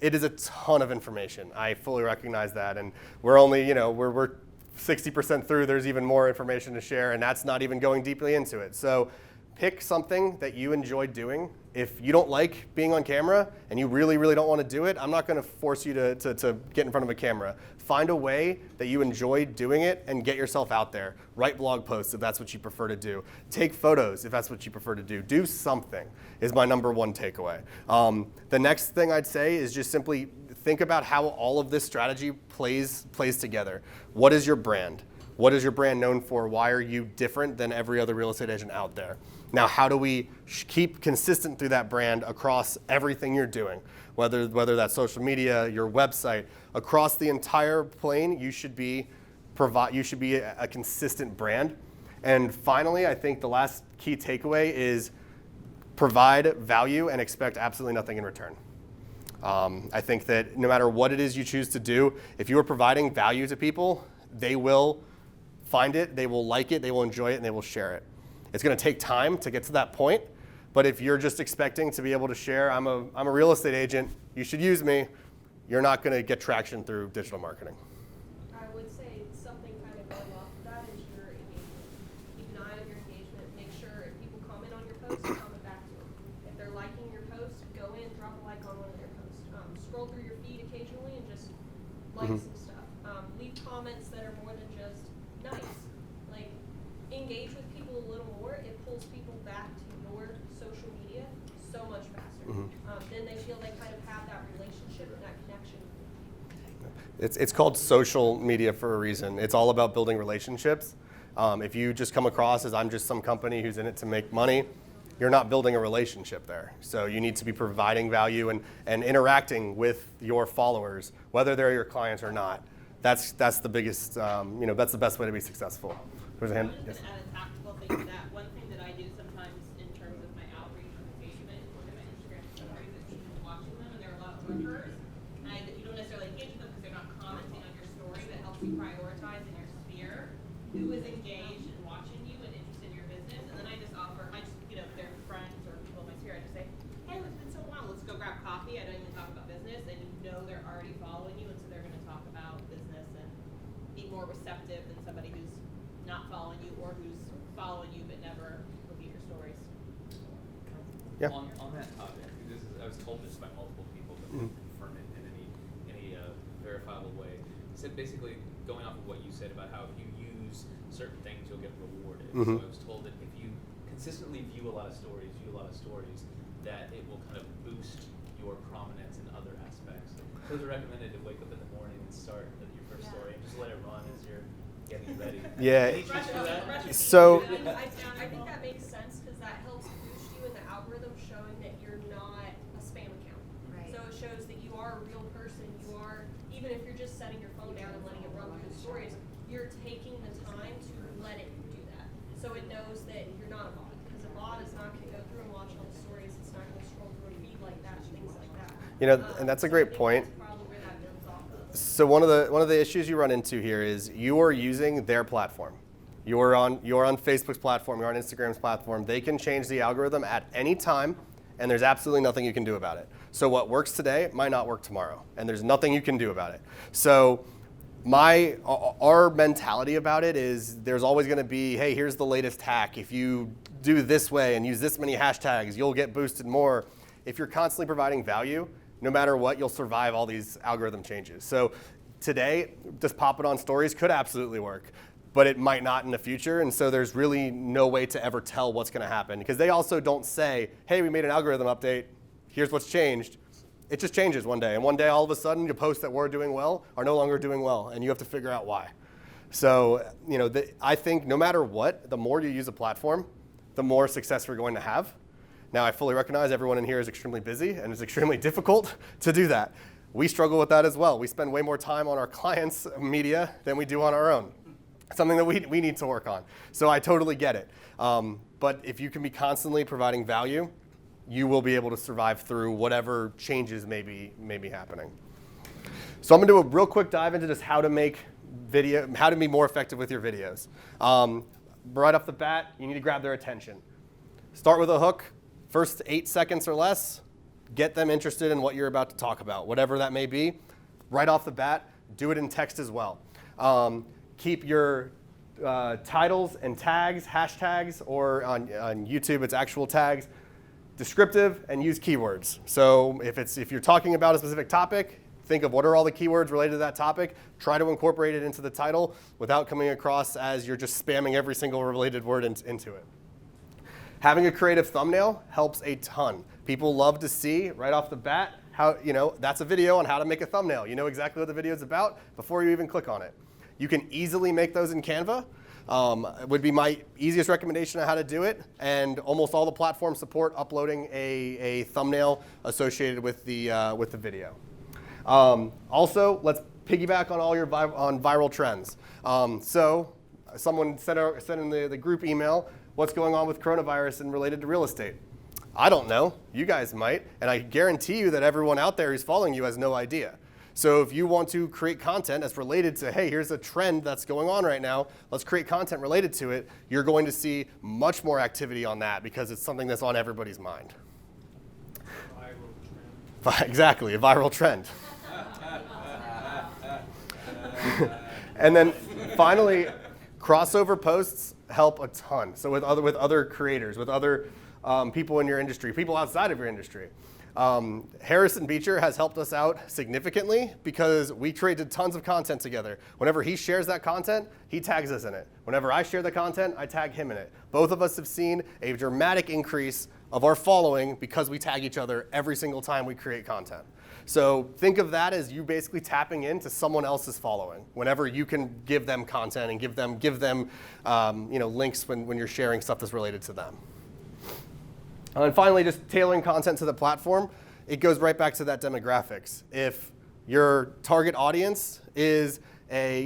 It is a ton of information. I fully recognize that, and we're only, we're 60% through. There's even more information to share, and that's not even going deeply into it. So pick something that you enjoy doing. If you don't like being on camera and you really, really don't want to do it, I'm not going to force you to get in front of a camera. Find a way that you enjoy doing it and get yourself out there. Write blog posts if that's what you prefer to do. Take photos if that's what you prefer to do. Do something is my number 1 takeaway. The next thing I'd say is just simply think about how all of this strategy plays together. What is your brand? What is your brand known for? Why are you different than every other real estate agent out there? Now, how do we keep consistent through that brand across everything you're doing? Whether that's social media, your website, across the entire plane, you should be a consistent brand. And finally, I think the last key takeaway is provide value and expect absolutely nothing in return. I think that no matter what it is you choose to do, if you are providing value to people, they will find it, they will like it, they will enjoy it, and they will share it. It's going to take time to get to that point, but if you're just expecting to be able to share, I'm a real estate agent, you should use me, you're not going to get traction through digital marketing. I would say something kind of going off of that is your engagement. Keep an eye on your engagement. Make sure if people comment on your post, comment back to them. If they're liking your post, go in, drop a like on one of their posts. Scroll through your feed occasionally and just like some stuff. Leave comments that are more than just nice. Like, engage with people a little more. It pulls people back to your social media so much faster. Then they feel they kind of have that relationship and that connection. It's called social media for a reason. It's all about building relationships. If you just come across as I'm just some company who's in it to make money, you're not building a relationship there. So you need to be providing value and interacting with your followers, whether they're your clients or not. That's the biggest, that's the best way to be successful. There's a hand. I'm just Yes. gonna add a tactical thing to that. One thing that I do sometimes in terms of my outreach or engagement, look at my Instagram stories and see who's watching them, and there are a lot of workers. And you don't necessarily engage with them because they're not commenting on your story, but helps you prioritize in your sphere who is engaged and watching you and interested in your business. And then I just offer, if they're friends or people in my sphere, I just say, hey, it's been so long, let's go grab coffee. I don't even talk about business, and they're already following you, and so they're gonna talk about business and be more receptive than somebody who's not following you or who's following you but never looking at your stories. Yeah. On that topic, I was told this by multiple people, but didn't confirm it in any verifiable way. So basically, going off of what you said about how if you use certain things, you'll get rewarded. So I was told that if you consistently view a lot of stories, that it will kind of boost your prominence in other aspects. So it's recommended to wake up in the morning and start your first story and just let it run as you're getting ready. Yeah. Any tips for that? So I think that makes sense because that helps boost you in the algorithm, showing that you're not a spam account. Right. So it shows that you are a real person. You are, even if you're just setting your phone down and letting it run through the stories, you're taking the time to let it do that. So it knows that you're not a bot, because a bot is not going to go through and watch all the stories. It's not going to scroll through a feed like that, things like that. and that's a great point. That's probably where that builds off of. So one of the issues you run into here is you are using their platform. You're on Facebook's platform, you're on Instagram's platform. They can change the algorithm at any time, and there's absolutely nothing you can do about it. So what works today might not work tomorrow, and there's nothing you can do about it. So our mentality about it is there's always going to be, hey, here's the latest hack. If you do this way and use this many hashtags, you'll get boosted more. If you're constantly providing value, no matter what, you'll survive all these algorithm changes. So today, just pop it on stories could absolutely work, but it might not in the future. And so there's really no way to ever tell what's going to happen, because they also don't say, hey, we made an algorithm update. Here's what's changed. It just changes one day. And one day, all of a sudden, your posts that were doing well are no longer doing well, and you have to figure out why. So I think no matter what, the more you use a platform, the more success you're going to have. Now, I fully recognize everyone in here is extremely busy, and it's extremely difficult to do that. We struggle with that as well. We spend way more time on our clients' media than we do on our own. Something that we need to work on. So I totally get it. But if you can be constantly providing value, you will be able to survive through whatever changes may be happening. So I'm going to do a real quick dive into just how to be more effective with your videos. Right off the bat, you need to grab their attention. Start with a hook. First 8 seconds or less, get them interested in what you're about to talk about, whatever that may be. Right off the bat, do it in text as well. Keep your titles and tags, hashtags, or on YouTube it's actual tags, descriptive, and use keywords. So if you're talking about a specific topic, think of what are all the keywords related to that topic. Try to incorporate it into the title without coming across as you're just spamming every single related word into it. Having a creative thumbnail helps a ton. People love to see right off the bat how, that's a video on how to make a thumbnail. You know exactly what the video is about before you even click on it. You can easily make those in Canva. Would be my easiest recommendation on how to do it. And almost all the platforms support uploading a thumbnail associated with the video. Also, let's piggyback on all your viral trends. So someone sent in the group email, what's going on with coronavirus and related to real estate? I don't know. You guys might. And I guarantee you that everyone out there who's following you has no idea. So if you want to create content that's related to, hey, here's a trend that's going on right now, let's create content related to it, you're going to see much more activity on that because it's something that's on everybody's mind. Exactly, a viral trend. And then finally, crossover posts help a ton. So with other creators, with other people in your industry, people outside of your industry. Harrison Beecher has helped us out significantly because we created tons of content together. Whenever he shares that content, he tags us in it. Whenever I share the content, I tag him in it. Both of us have seen a dramatic increase of our following because we tag each other every single time we create content. So think of that as you basically tapping into someone else's following whenever you can give them content and give them links when you're sharing stuff that's related to them. And finally, just tailoring content to the platform, it goes right back to that demographics. If your target audience is a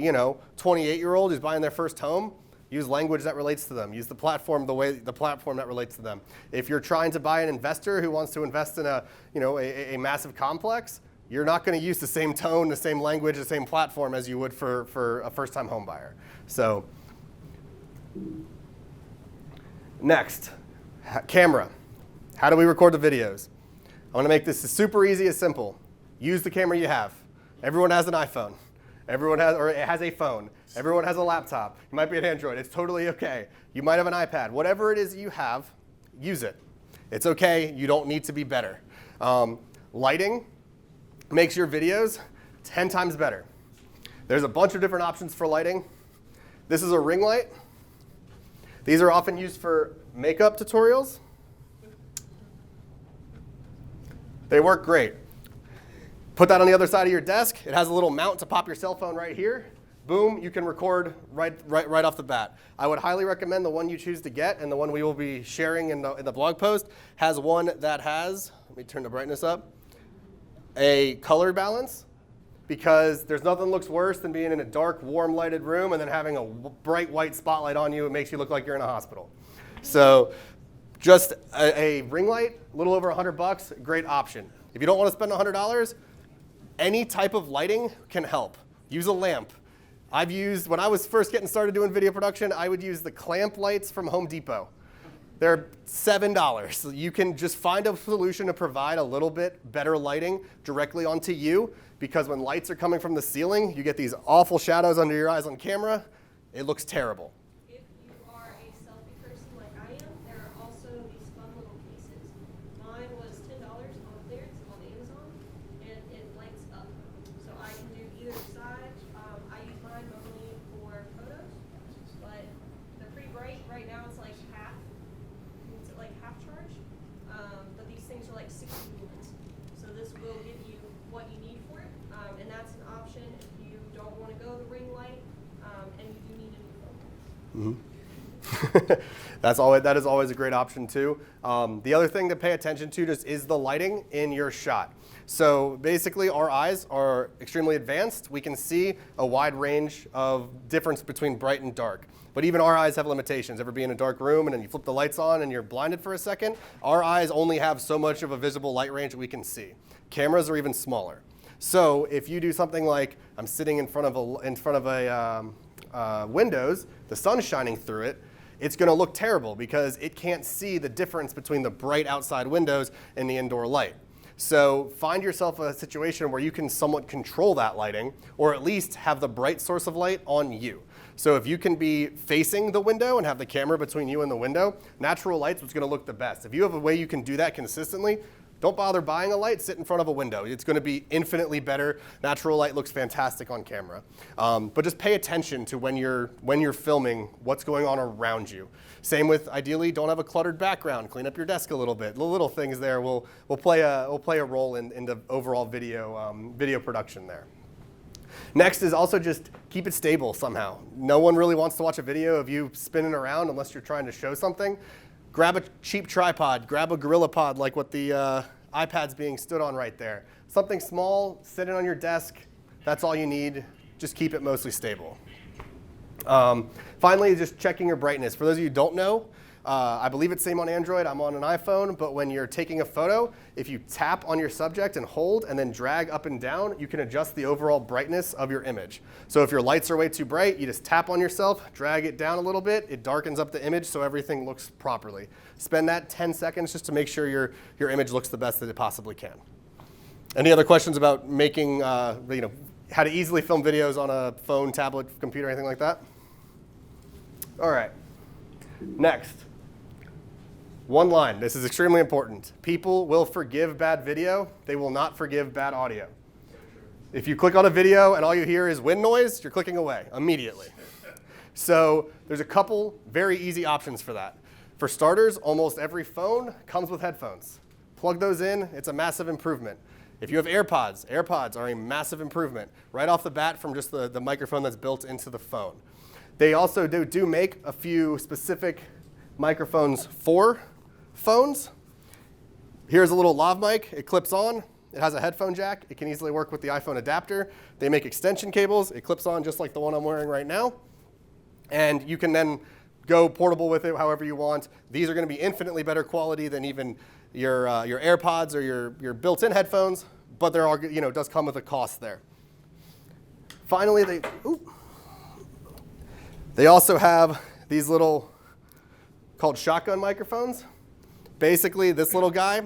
28-year-old who's buying their first home, use language that relates to them. Use the platform that relates to them. If you're trying to buy an investor who wants to invest in a massive complex, you're not going to use the same tone, the same language, the same platform as you would for a first-time home buyer. So next, camera. How do we record the videos? I want to make this as super easy as simple. Use the camera you have. Everyone has an iPhone. Everyone has a phone. Everyone has a laptop. You might be an Android. It's totally okay. You might have an iPad. Whatever it is you have, use it. It's okay. You don't need to be better. Lighting makes your videos 10 times better. There's a bunch of different options for lighting. This is a ring light. These are often used for makeup tutorials. They work great. Put that on the other side of your desk. It has a little mount to pop your cell phone right here. Boom, you can record right off the bat. I would highly recommend the one you choose to get, and the one we will be sharing in the blog post has one that has, let me turn the brightness up, a color balance, because there's nothing looks worse than being in a dark, warm lighted room and then having a bright white spotlight on you. It makes you look like you're in a hospital. So just a ring light, a little over $100, great option. If you don't want to spend $100, any type of lighting can help. Use a lamp. When I was first getting started doing video production, I would use the clamp lights from Home Depot. They're $7. So you can just find a solution to provide a little bit better lighting directly onto you, because when lights are coming from the ceiling, you get these awful shadows under your eyes on camera. It looks terrible. If you are a selfie person like I am, there are also these fun little cases. Mine was $10 on clearance on Amazon, and it lights up. So I can do either side. I use mine only for photos, but they're pretty bright. Right now it's like half. It's like half charge. But these things are like 60 lumens. So this will give you what you need for it, and that's an option if you don't want to go the ring light, and you do need a new phone. Mm-hmm. That is always a great option too. The other thing to pay attention to just is the lighting in your shot. So basically our eyes are extremely advanced. We can see a wide range of difference between bright and dark. But even our eyes have limitations. Ever be in a dark room and then you flip the lights on and you're blinded for a second? Our eyes only have so much of a visible light range that we can see. Cameras are even smaller. So if you do something like I'm sitting in front of a windows, the sun's shining through it, it's going to look terrible because it can't see the difference between the bright outside windows and the indoor light. So find yourself a situation where you can somewhat control that lighting, or at least have the bright source of light on you. So if you can be facing the window and have the camera between you and the window, natural light's what's going to look the best. If you have a way you can do that consistently, don't bother buying a light, sit in front of a window. It's going to be infinitely better. Natural light looks fantastic on camera. But just pay attention to when you're filming what's going on around you. Same with, ideally, don't have a cluttered background. Clean up your desk a little bit. The little things there will play a role in the overall video production there. Next is also just keep it stable somehow. No one really wants to watch a video of you spinning around unless you're trying to show something. Grab a cheap tripod, grab a GorillaPod like what the iPad's being stood on right there. Something small, sitting on your desk, that's all you need. Just keep it mostly stable. Finally, just checking your brightness. For those of you who don't know, I believe it's same on Android. I'm on an iPhone, but when you're taking a photo, if you tap on your subject and hold and then drag up and down, you can adjust the overall brightness of your image. So if your lights are way too bright, you just tap on yourself, drag it down a little bit, it darkens up the image so everything looks properly. Spend that 10 seconds just to make sure your image looks the best that it possibly can. Any other questions about making, how to easily film videos on a phone, tablet, computer, anything like that? All right, next. One line, this is extremely important. People will forgive bad video, they will not forgive bad audio. If you click on a video and all you hear is wind noise, you're clicking away immediately. So there's a couple very easy options for that. For starters, almost every phone comes with headphones. Plug those in, it's a massive improvement. If you have AirPods, AirPods are a massive improvement right off the bat from just the microphone that's built into the phone. They also do make a few specific microphones for phones. Here's a little lav mic. It clips on. It has a headphone jack. It can easily work with the iPhone adapter. They make extension cables. It clips on just like the one I'm wearing right now. And you can then go portable with it however you want. These are going to be infinitely better quality than even your AirPods or your built-in headphones, but there are, it does come with a cost there. Finally, they also have these little called shotgun microphones. Basically, this little guy.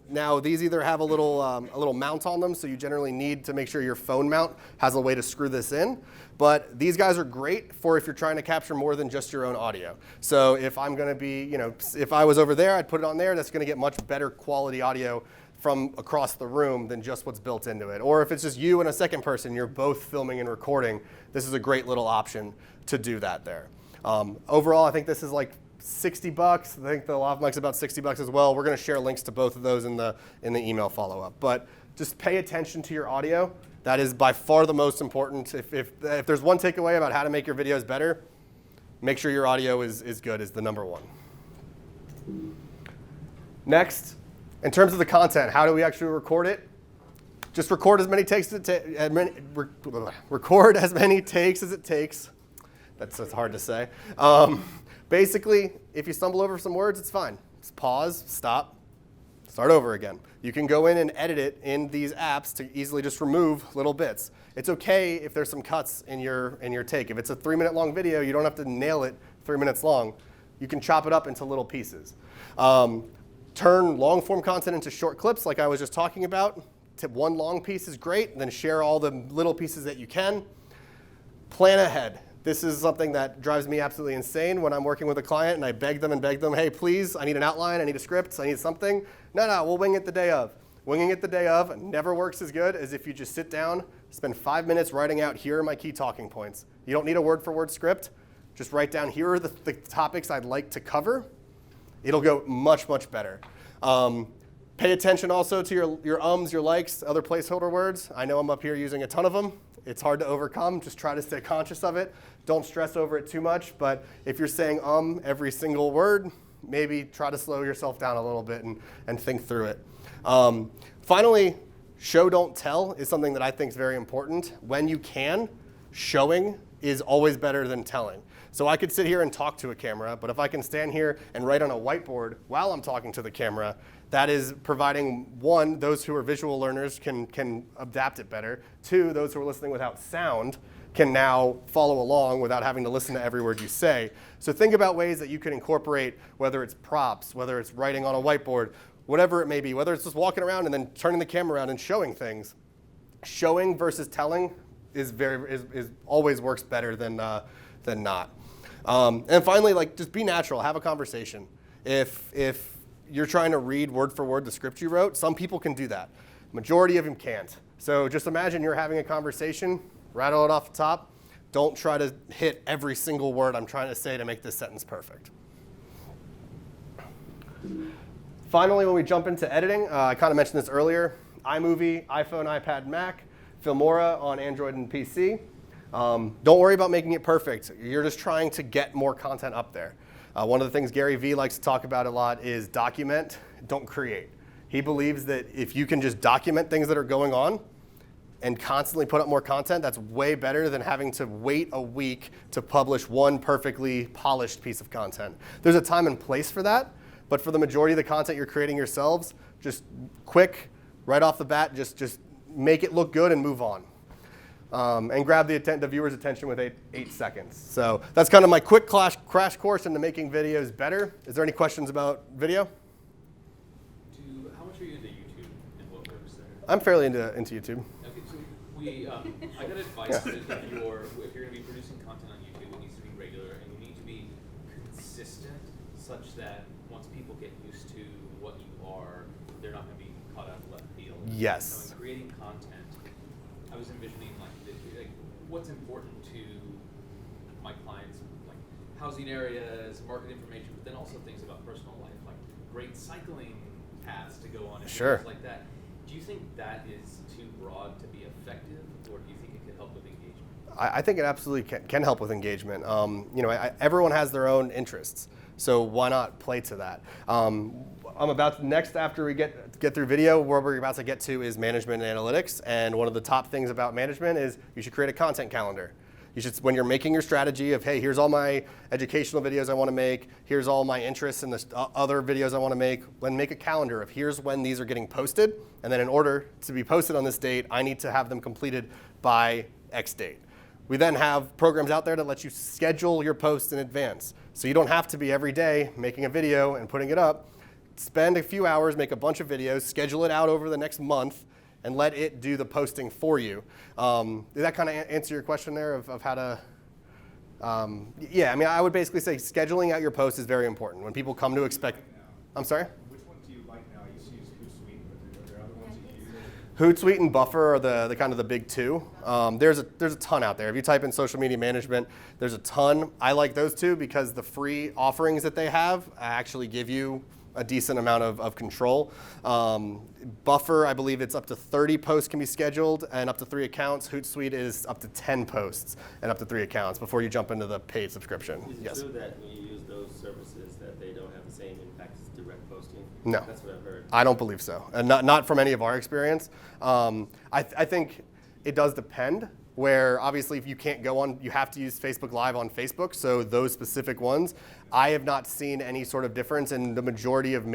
Now, these either have a little mount on them, so you generally need to make sure your phone mount has a way to screw this in. But these guys are great for if you're trying to capture more than just your own audio. So if I'm going to be, if I was over there, I'd put it on there. That's going to get much better quality audio from across the room than just what's built into it. Or if it's just you and a second person, you're both filming and recording, this is a great little option to do that there. Overall, I think this is like $60. I think the lav mic's about $60 as well. We're going to share links to both of those in the email follow-up. But just pay attention to your audio. That is by far the most important. If there's one takeaway about how to make your videos better, make sure your audio is good is the number one. Next, in terms of the content, how do we actually record it? Just record as many takes as record as many takes as it takes. That's hard to say. Basically, if you stumble over some words, it's fine. Just pause, stop, start over again. You can go in and edit it in these apps to easily just remove little bits. It's okay if there's some cuts in your take. If it's a 3-minute long video, you don't have to nail it 3 minutes long. You can chop it up into little pieces. Turn long form content into short clips like I was just talking about. One long piece is great, then share all the little pieces that you can. Plan ahead. This is something that drives me absolutely insane when I'm working with a client and I beg them, hey, please, I need an outline, I need a script, I need something. No, we'll wing it the day of. Winging it the day of never works as good as if you just sit down, spend 5 minutes writing out, here are my key talking points. You don't need a word-for-word script. Just write down, here are the topics I'd like to cover. It'll go much, much better. Pay attention also to your ums, your likes, other placeholder words. I know I'm up here using a ton of them. It's hard to overcome. Just try to stay conscious of it. Don't stress over it too much. But if you're saying every single word, maybe try to slow yourself down a little bit and think through it. Finally, show, don't tell is something that I think is very important. When you can, showing is always better than telling. So I could sit here and talk to a camera, but if I can stand here and write on a whiteboard while I'm talking to the camera, that is providing, one, those who are visual learners can adapt it better. Two, those who are listening without sound can now follow along without having to listen to every word you say. So think about ways that you can incorporate, whether it's props, whether it's writing on a whiteboard, whatever it may be, whether it's just walking around and then turning the camera around and showing things. Showing versus telling is always works better than not. And finally, just be natural, have a conversation. If you're trying to read word for word the script you wrote, some people can do that. Majority of them can't. So just imagine you're having a conversation, rattle it off the top. Don't try to hit every single word I'm trying to say to make this sentence perfect. Finally, when we jump into editing, I kind of mentioned this earlier, iMovie, iPhone, iPad, Mac, Filmora on Android and PC. Don't worry about making it perfect. You're just trying to get more content up there. One of the things Gary Vee likes to talk about a lot is document, don't create. He believes that if you can just document things that are going on, and constantly put up more content, that's way better than having to wait a week to publish one perfectly polished piece of content. There's a time and place for that, but for the majority of the content you're creating yourselves, just quick, right off the bat, just make it look good and move on. And grab the viewer's attention with 8 seconds. So that's kind of my quick crash course into making videos better. Is there any questions about video? How much are you into YouTube and what works there? I'm fairly into YouTube. Okay, so I got advice that if you're going to be producing content on YouTube, it needs to be regular and you need to be consistent such that once people get used to what you are, they're not going to be caught out of left field. Yes. So in creating content, I was envisioning what's important to my clients, like housing areas, market information, but then also things about personal life, like great cycling paths to go on and Sure. things like that. Do you think that is too broad to be effective, or do you think it could help with engagement? I think it absolutely can help with engagement. Everyone has their own interests, so why not play to that? I'm about to, next after we get through video, where we're about to get to is management and analytics. And one of the top things about management is you should create a content calendar. You should, when you're making your strategy of, hey, here's all my educational videos I want to make, here's all my interests in the other videos I want to make, then make a calendar of here's when these are getting posted, and then in order to be posted on this date, I need to have them completed by X date. We then have programs out there that let you schedule your posts in advance. So you don't have to be every day making a video and putting it up. Spend a few hours, make a bunch of videos, schedule it out over the next month, and let it do the posting for you. Did that kind of answer your question there of how to? Yeah, I mean, I would basically say scheduling out your posts is very important. When people come to expect, I'm sorry? Which one do you like now? I used to use Hootsuite, but are there other ones that you use? Hootsuite and Buffer are the kind of the big two. There's a ton out there. If you type in social media management, there's a ton. I like those two because the free offerings that they have actually give you a decent amount of control. Buffer, I believe it's up to 30 posts can be scheduled and up to 3 accounts. Hootsuite is up to 10 posts and up to 3 accounts before you jump into the paid subscription. Is it Yes. true that when you use those services that they don't have the same impact as direct posting? No. That's what I've heard. I don't believe so, and not from any of our experience. I think it does depend. Where obviously if you can't go on, you have to use Facebook Live on Facebook, so those specific ones. I have not seen any sort of difference, and the majority of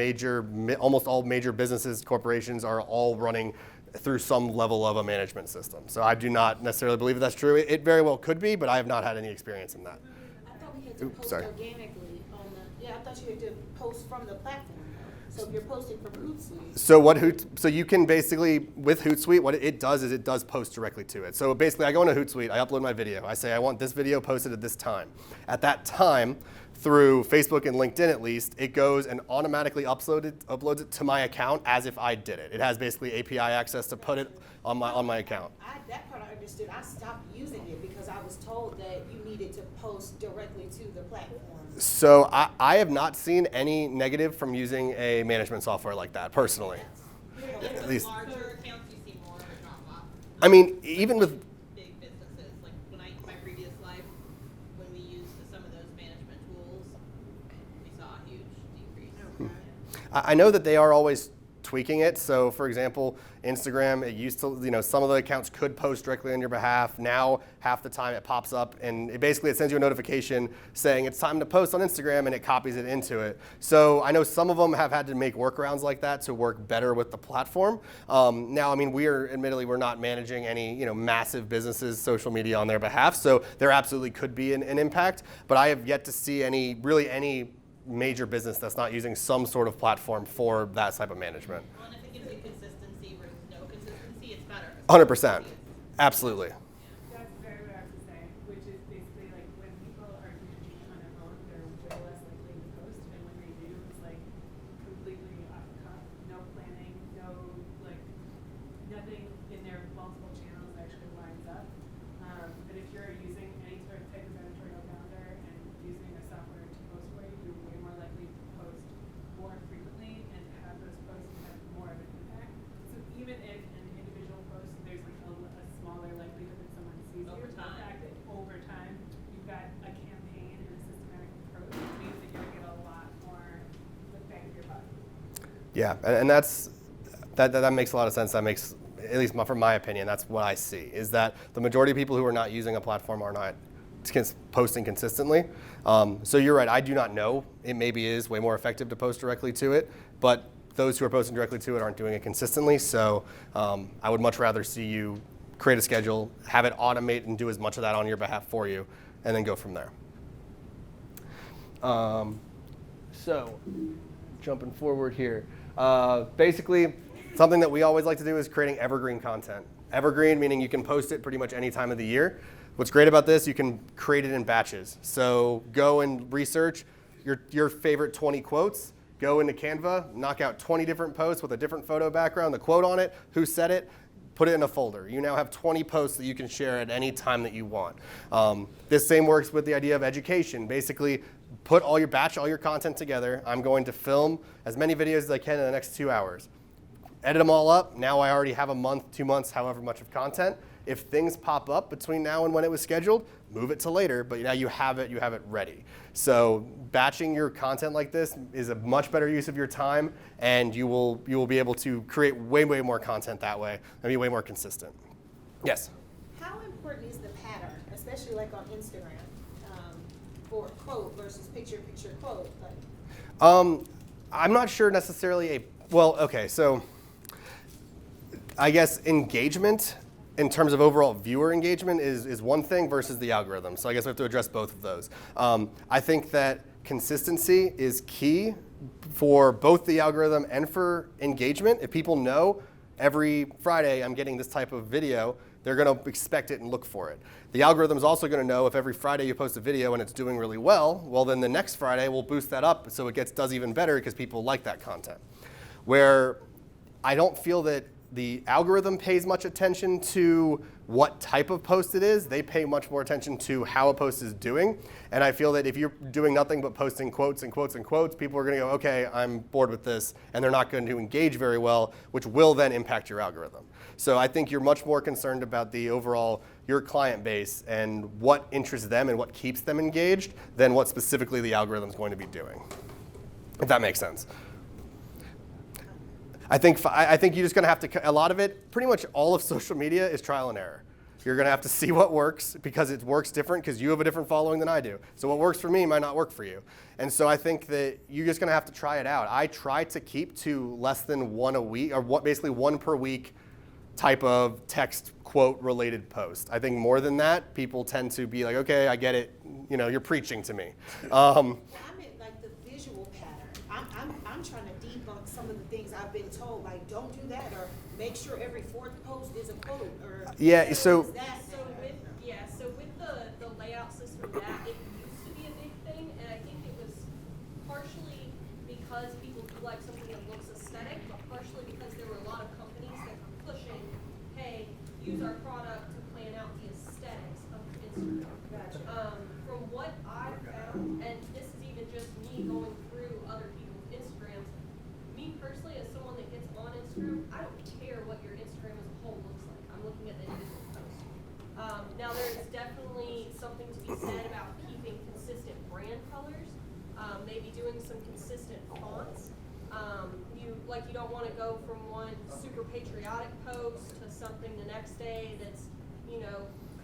almost all major businesses, corporations are all running through some level of a management system. So I do not necessarily believe that's true. It very well could be, but I have not had any experience in that. I thought we had to post organically on the, I thought you had to post from the platform. So if you're posting from Hootsuite. So you can basically, with Hootsuite, what it does is it does post directly to it. So basically I go into Hootsuite, I upload my video. I say I want this video posted at this time. At that time, through Facebook and LinkedIn at least, it goes and automatically uploads it to my account as if I did it. It has basically API access to put it on my account. That part I understood. I stopped using it because I was told that you needed to post directly to the platform. So I have not seen any negative from using a management software like that, personally. At least. Larger accounts, you see more of a drop off. I mean, even with Big businesses, like my previous life, when we used some of those management tools, we saw a huge decrease. I know that they are always tweaking it. So for example, Instagram, it used to, some of the accounts could post directly on your behalf. Now, half the time it pops up and it sends you a notification saying it's time to post on Instagram, and it copies it into it. So I know some of them have had to make workarounds like that to work better with the platform. Now, I mean, admittedly, we're not managing any, massive businesses' social media on their behalf. So there absolutely could be an impact, but I have yet to see any major business that's not using some sort of platform for that type of management. Well, and if it gives you consistency versus no consistency, it's better. 100%. Absolutely. That's very what I have to say, which is basically like when people are doing it on their own, they're way less likely to post, and when they do, it's like completely off the cuff, no planning, nothing in their multiple channels actually lines up. But if you're using any sort of type of editorial calendar and using a software to post for you, you're way more likely to post more frequently and have those posts have more of an impact. So even if an individual post, there's like a smaller likelihood that someone sees Over you. time. The fact that over time you've got a campaign and a systematic approach means that you're gonna get a lot more bang for your buck. Yeah, and that makes a lot of sense. at least from my opinion, that's what I see, is that the majority of people who are not using a platform are not posting consistently. So you're right, I do not know. It maybe is way more effective to post directly to it, but those who are posting directly to it aren't doing it consistently. So I would much rather see you create a schedule, have it automate and do as much of that on your behalf for you, and then go from there. So jumping forward here, basically something that we always like to do is creating evergreen content. Evergreen meaning you can post it pretty much any time of the year. What's great about this, you can create it in batches. So go and research your favorite 20 quotes, go into Canva, knock out 20 different posts with a different photo background, the quote on it, who said it, put it in a folder. You now have 20 posts that you can share at any time that you want. This same works with the idea of education. Basically, batch all your content together. I'm going to film as many videos as I can in the next 2 hours. Edit them all up. Now I already have a month, 2 months, however much of content. If things pop up between now and when it was scheduled, move it to later, but now you have it ready. So batching your content like this is a much better use of your time, and you will be able to create way more content that way and be way more consistent. Yes? How important is the pattern, especially like on Instagram, for quote versus picture quote? I'm not sure necessarily so I guess engagement in terms of overall viewer engagement is one thing versus the algorithm. So I guess we have to address both of those. I think that consistency is key for both the algorithm and for engagement. If people know every Friday I'm getting this type of video, they're going to expect it and look for it. The algorithm is also going to know if every Friday you post a video and it's doing really well, well then the next Friday we'll boost that up so it does even better because people like that content. Where I don't feel that the algorithm pays much attention to what type of post it is. They pay much more attention to how a post is doing. And I feel that if you're doing nothing but posting quotes and quotes and quotes, people are going to go, okay, I'm bored with this, and they're not going to engage very well, which will then impact your algorithm. So I think you're much more concerned about the overall, your client base and what interests them and what keeps them engaged than what specifically the algorithm is going to be doing, if that makes sense. I think you're just going to have to, a lot of it, pretty much all of social media is trial and error. You're going to have to see what works because it works different because you have a different following than I do. So what works for me might not work for you. And so I think that you're just going to have to try it out. I try to keep to less than one a week, or basically one per week type of text quote related post. I think more than that, people tend to be like, okay, I get it. You're preaching to me. I meant like the visual pattern. I'm trying to debunk some of the things I've been told, like don't do that, or make sure every fourth post is a quote, or yeah. So with the layout system, that it used to be a big thing, and I think it was partially because people do like something that looks aesthetic, but partially because there were a lot of companies that were pushing, hey, use our product to plan out the aesthetics of your Instagram. Gotcha. From what I've found, and this is even just me going through other people's Instagrams, me personally, as someone that gets on Instagram, I don't care what your Instagram as a whole looks like. I'm looking at the individual post. Now there's definitely something to be said about keeping consistent brand colors, maybe doing some consistent fonts. You don't want to go from one super patriotic post to something the next day that's,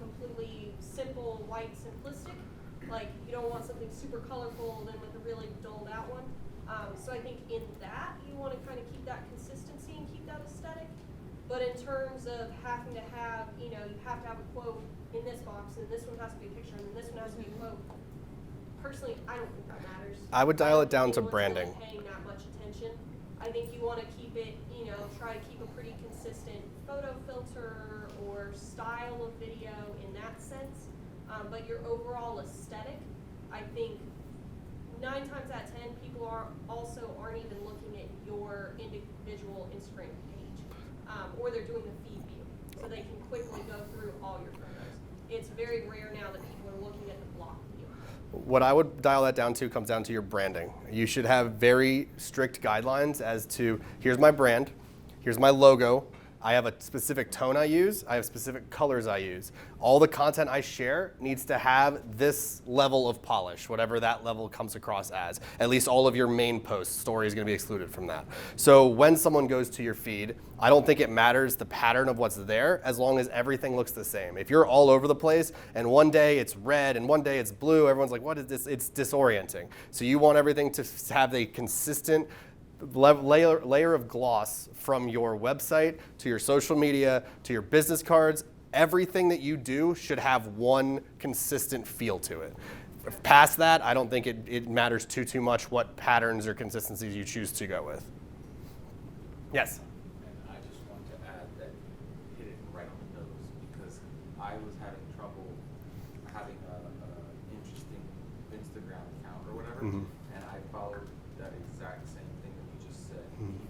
completely simple, white, simplistic. Like you don't want something super colorful then with a really dulled out one. So I think in that you want to kind of keep that consistency and keep that aesthetic. But in terms of having to have, you have to have a quote in this box, and this one has to be a picture, and then this one has to be a quote. Personally, I don't think that matters. I would dial it down to branding. Paying that much attention. I think you want to keep it, try to keep a pretty consistent photo filter or style of video in that sense. But your overall aesthetic, I think 9 times out of 10, people aren't even looking at your individual Instagram page, or they're doing the feed view, so they can quickly go through all your photos. It's very rare now that people are looking at the block view. What I would dial that down to comes down to your branding. You should have very strict guidelines as to, here's my brand, here's my logo, I have a specific tone I use. I have specific colors I use. All the content I share needs to have this level of polish, whatever that level comes across as. At least all of your main posts, story is going to be excluded from that. So when someone goes to your feed, I don't think it matters the pattern of what's there as long as everything looks the same. If you're all over the place and one day it's red and one day it's blue, everyone's like, what is this? It's disorienting. So you want everything to have a consistent layer of gloss from your website to your social media to your business cards. Everything that you do should have one consistent feel to it. Past that, I don't think it matters too much what patterns or consistencies you choose to go with. Yes? And I just want to add that hit it right on the nose, because I was having trouble having a interesting Instagram account or whatever, and I followed that exact same thing that you just said.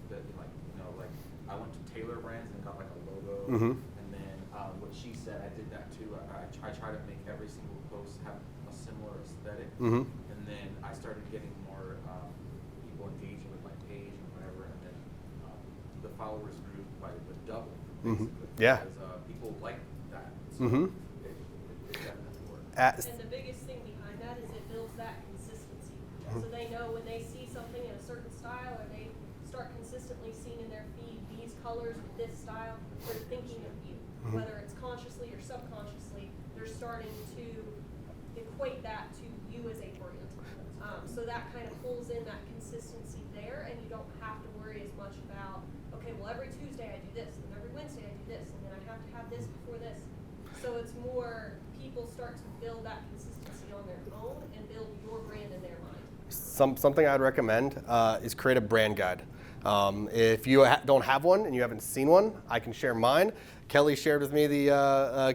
That, like, you know, like I went to Taylor Brands and got like a logo, and then what she said, I did that too. I try to make every single post have a similar aesthetic, and then I started getting more people engaging with my page and whatever, and then the followers grew by the double, basically. Yeah. Because people like that. So it definitely works. And the biggest thing behind that is it builds that consistency. So they know when they see something in a certain style, or they start consistently seeing in their feed these colors with this style, they're thinking of you. Whether it's consciously or subconsciously, they're starting to equate that to you as a brand. So that kind of pulls in that consistency there, and you don't have to worry as much about, okay, well, every Tuesday I do this, and every Wednesday I do this, and then I have to have this before this. So it's more, people start to build that consistency on their own and build your brand in their mind. Something I'd recommend is create a brand guide. If you don't have one and you haven't seen one, I can share mine. Kelly shared with me the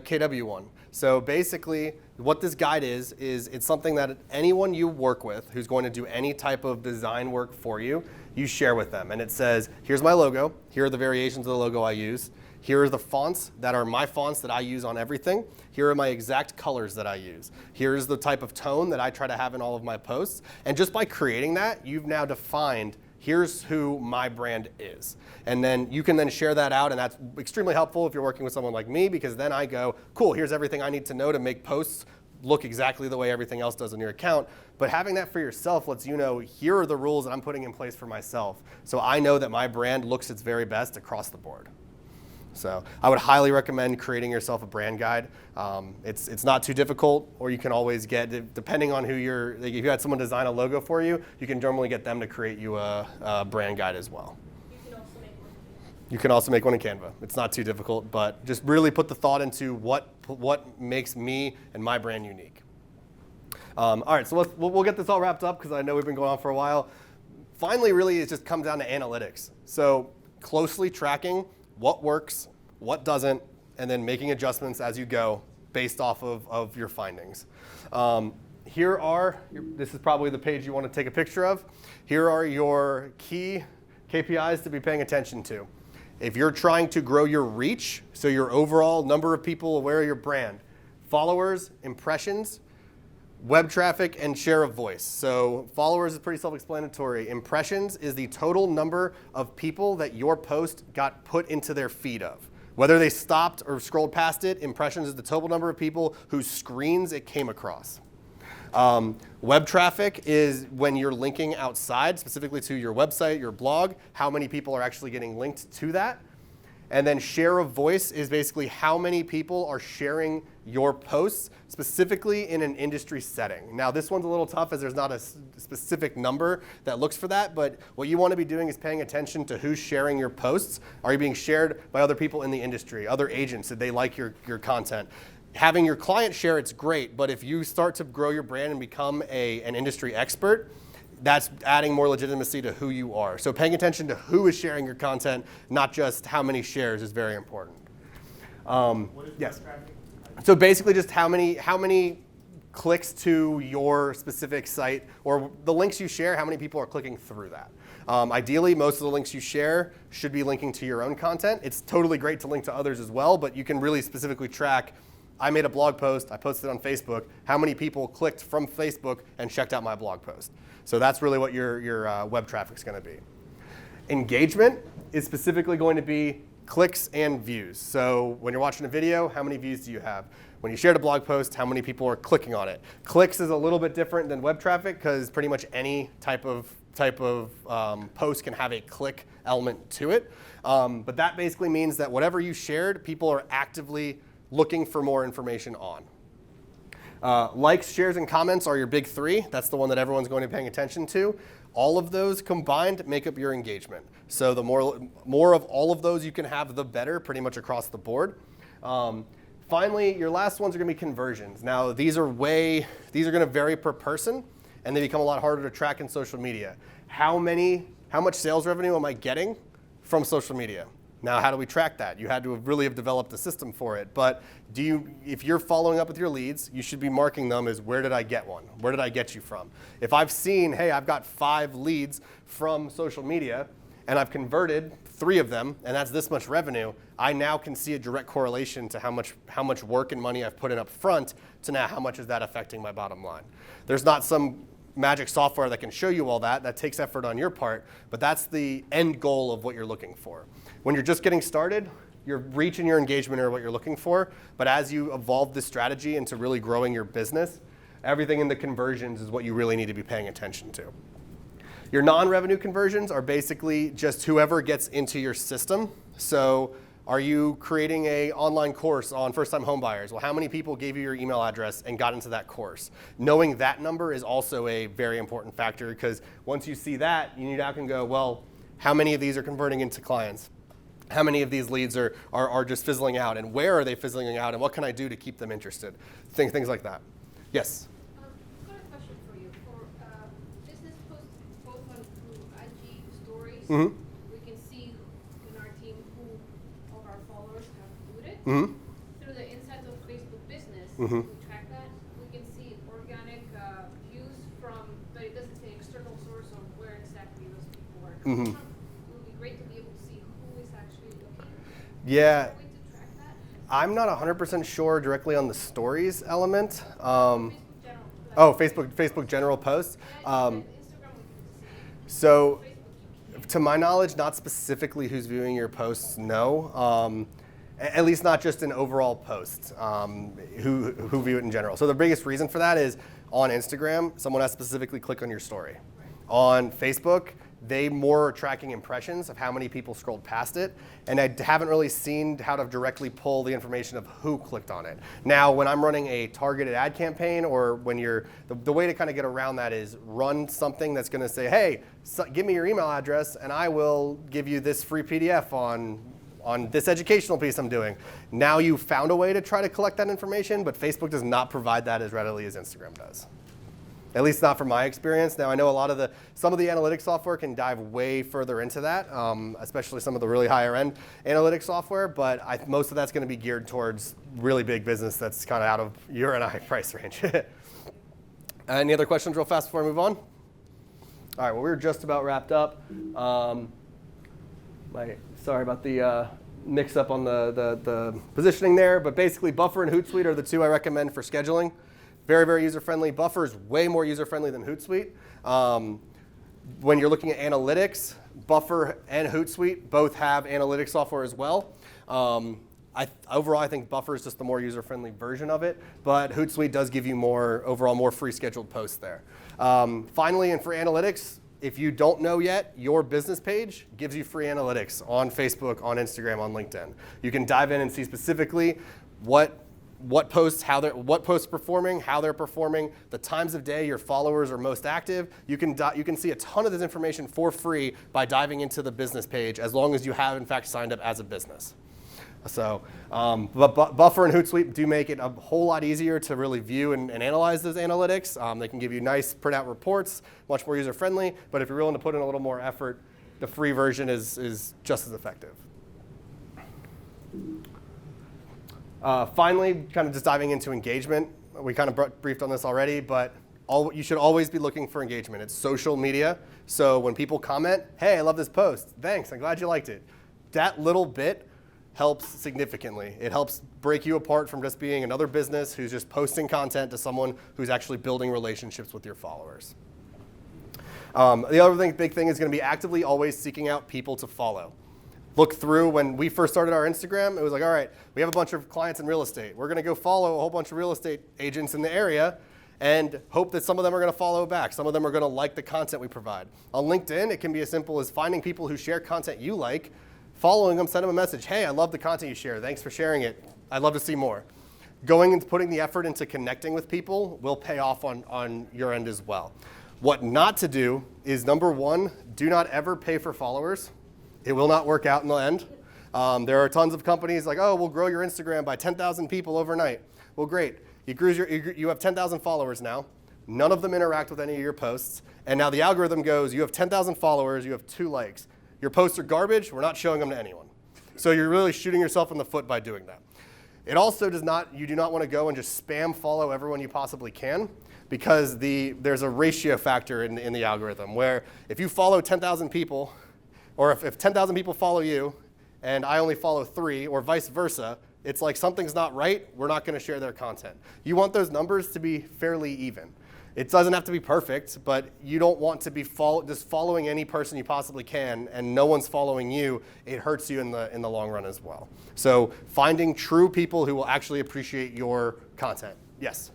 KW one. So basically, what this guide is it's something that anyone you work with who's going to do any type of design work for you, you share with them. And it says, here's my logo. Here are the variations of the logo I use. Here are the fonts that are my fonts that I use on everything. Here are my exact colors that I use. Here's the type of tone that I try to have in all of my posts. And just by creating that, you've now defined here's who my brand is. And then you can then share that out, and that's extremely helpful if you're working with someone like me, because then I go, cool, here's everything I need to know to make posts look exactly the way everything else does on your account. But having that for yourself lets you know, here are the rules that I'm putting in place for myself. So I know that my brand looks its very best across the board. So I would highly recommend creating yourself a brand guide. It's not too difficult, or you can always get, depending on who if you had someone design a logo for you, you can normally get them to create you a brand guide as well. You can also make one in Canva. It's not too difficult, but just really put the thought into what makes me and my brand unique. All right, so we'll get this all wrapped up because I know we've been going on for a while. Finally, really, it just comes down to analytics. So closely tracking what works, what doesn't, and then making adjustments as you go based off of your findings. This is probably the page you want to take a picture of. Here are your key KPIs to be paying attention to. If you're trying to grow your reach, so your overall number of people aware of your brand, followers, impressions, web traffic, and share of voice. So followers is pretty self-explanatory. Impressions is the total number of people that your post got put into their feed of. Whether they stopped or scrolled past it, impressions is the total number of people whose screens it came across. Web traffic is when you're linking outside, specifically to your website, your blog, how many people are actually getting linked to that. And then share of voice is basically how many people are sharing your posts, specifically in an industry setting. Now, this one's a little tough as there's not a specific number that looks for that, but what you want to be doing is paying attention to who's sharing your posts. Are you being shared by other people in the industry, other agents? Did they like your content? Having your client share it's great, but if you start to grow your brand and become an industry expert, that's adding more legitimacy to who you are. So paying attention to who is sharing your content, not just how many shares, is very important. Yes. So basically just how many clicks to your specific site, or the links you share, how many people are clicking through that. Ideally, most of the links you share should be linking to your own content. It's totally great to link to others as well, but you can really specifically track, I made a blog post, I posted it on Facebook, how many people clicked from Facebook and checked out my blog post. So that's really what your web traffic's going to be. Engagement is specifically going to be clicks and views. So when you're watching a video, how many views do you have? When you shared a blog post, how many people are clicking on it? Clicks is a little bit different than web traffic because pretty much any type of post can have a click element to it. But that basically means that whatever you shared, people are actively looking for more information on. Likes, shares, and comments are your big three. That's the one that everyone's going to be paying attention to. All of those combined make up your engagement. So the more of all of those you can have, the better, pretty much across the board. Finally, your last ones are going to be conversions. Now, these are going to vary per person, and they become a lot harder to track in social media. How much sales revenue am I getting from social media? Now, how do we track that? You had to really have developed a system for it. But if you're following up with your leads, you should be marking them as where did I get one? Where did I get you from? If I've seen, hey, I've got 5 leads from social media, and I've converted 3 of them, and that's this much revenue, I now can see a direct correlation to how much work and money I've put in up front to now how much is that affecting my bottom line. There's not some magic software that can show you all that. That takes effort on your part, but that's the end goal of what you're looking for. When you're just getting started, your reach and your engagement are what you're looking for, but as you evolve this strategy into really growing your business, everything in the conversions is what you really need to be paying attention to. Your non-revenue conversions are basically just whoever gets into your system. So are you creating an online course on first-time homebuyers? Well, how many people gave you your email address and got into that course? Knowing that number is also a very important factor because once you see that, you now can go, well, how many of these are converting into clients? How many of these leads are just fizzling out? And where are they fizzling out? And what can I do to keep them interested? Things like that. Yes? I've got a question for you. For business posts, both on through IG stories, Mm-hmm. we can see in our team who of our followers have viewed it. Mm-hmm. Through the insights of Facebook Business, Mm-hmm. we track that. We can see organic views from, but it doesn't say external source of where exactly those people are coming Mm-hmm. from. It would be great to be able to see who is actually looking. Yeah. Is there a way to track that? I'm not 100% sure directly on the stories element. Facebook general. Facebook general posts. Instagram we can see. So, Facebook you can't. to my knowledge, not specifically who's viewing your posts, no. At least not just in overall posts, who view it in general. So the biggest reason for that is on Instagram, someone has to specifically click on your story. On Facebook, they more are tracking impressions of how many people scrolled past it, and I haven't really seen how to directly pull the information of who clicked on it. Now, when I'm running a targeted ad campaign, or when the way to kind of get around that is run something that's going to say, hey, give me your email address, and I will give you this free PDF on this educational piece I'm doing. Now you've found a way to try to collect that information, but Facebook does not provide that as readily as Instagram does. At least not from my experience. Now I know some of the analytics software can dive way further into that, especially some of the really higher end analytics software, but most of that's going to be geared towards really big business that's kind of out of your and I price range. Any other questions real fast before I move on? All right, well, we're just about wrapped up. Sorry about the mix up on the positioning there, but basically Buffer and Hootsuite are the two I recommend for scheduling. Very, very user-friendly. Buffer is way more user-friendly than Hootsuite. When you're looking at analytics, Buffer and Hootsuite both have analytics software as well. Overall, I think Buffer is just the more user-friendly version of it, but Hootsuite does give you more free scheduled posts there. Finally, and for analytics, if you don't know yet, your business page gives you free analytics on Facebook, on Instagram, on LinkedIn. You can dive in and see specifically what posts performing, how they're performing, the times of day your followers are most active. You can see a ton of this information for free by diving into the business page, as long as you have in fact signed up as a business. So, but Buffer and Hootsuite do make it a whole lot easier to really view and analyze those analytics. They can give you nice printout reports, much more user friendly. But if you're willing to put in a little more effort, the free version is just as effective. Finally, kind of just diving into engagement. We kind of briefed on this already, but you should always be looking for engagement. It's social media. So when people comment, hey, I love this post. Thanks, I'm glad you liked it. That little bit helps significantly. It helps break you apart from just being another business who's just posting content to someone who's actually building relationships with your followers. The other big thing is going to be actively always seeking out people to follow. look through when we first started our Instagram, it was like, all right, we have a bunch of clients in real estate. We're going to go follow a whole bunch of real estate agents in the area and hope that some of them are going to follow back. Some of them are going to like the content we provide. On LinkedIn, it can be as simple as finding people who share content you like, following them, send them a message. Hey, I love the content you share. Thanks for sharing it. I'd love to see more. Going and putting the effort into connecting with people will pay off on your end as well. What not to do is, number one, do not ever pay for followers. It will not work out in the end. There are tons of companies like, oh, we'll grow your Instagram by 10,000 people overnight. Well, great. You have 10,000 followers now. None of them interact with any of your posts. And now the algorithm goes, you have 10,000 followers, you have 2 likes. Your posts are garbage, we're not showing them to anyone. So you're really shooting yourself in the foot by doing that. It also you do not want to go and just spam follow everyone you possibly can, because there's a ratio factor in the algorithm where if you follow 10,000 people, or if 10,000 people follow you and I only follow 3, or vice versa, it's like something's not right, we're not going to share their content. You want those numbers to be fairly even. It doesn't have to be perfect, but you don't want to be just following any person you possibly can and no one's following you. It hurts you in the long run as well. So finding true people who will actually appreciate your content. Yes?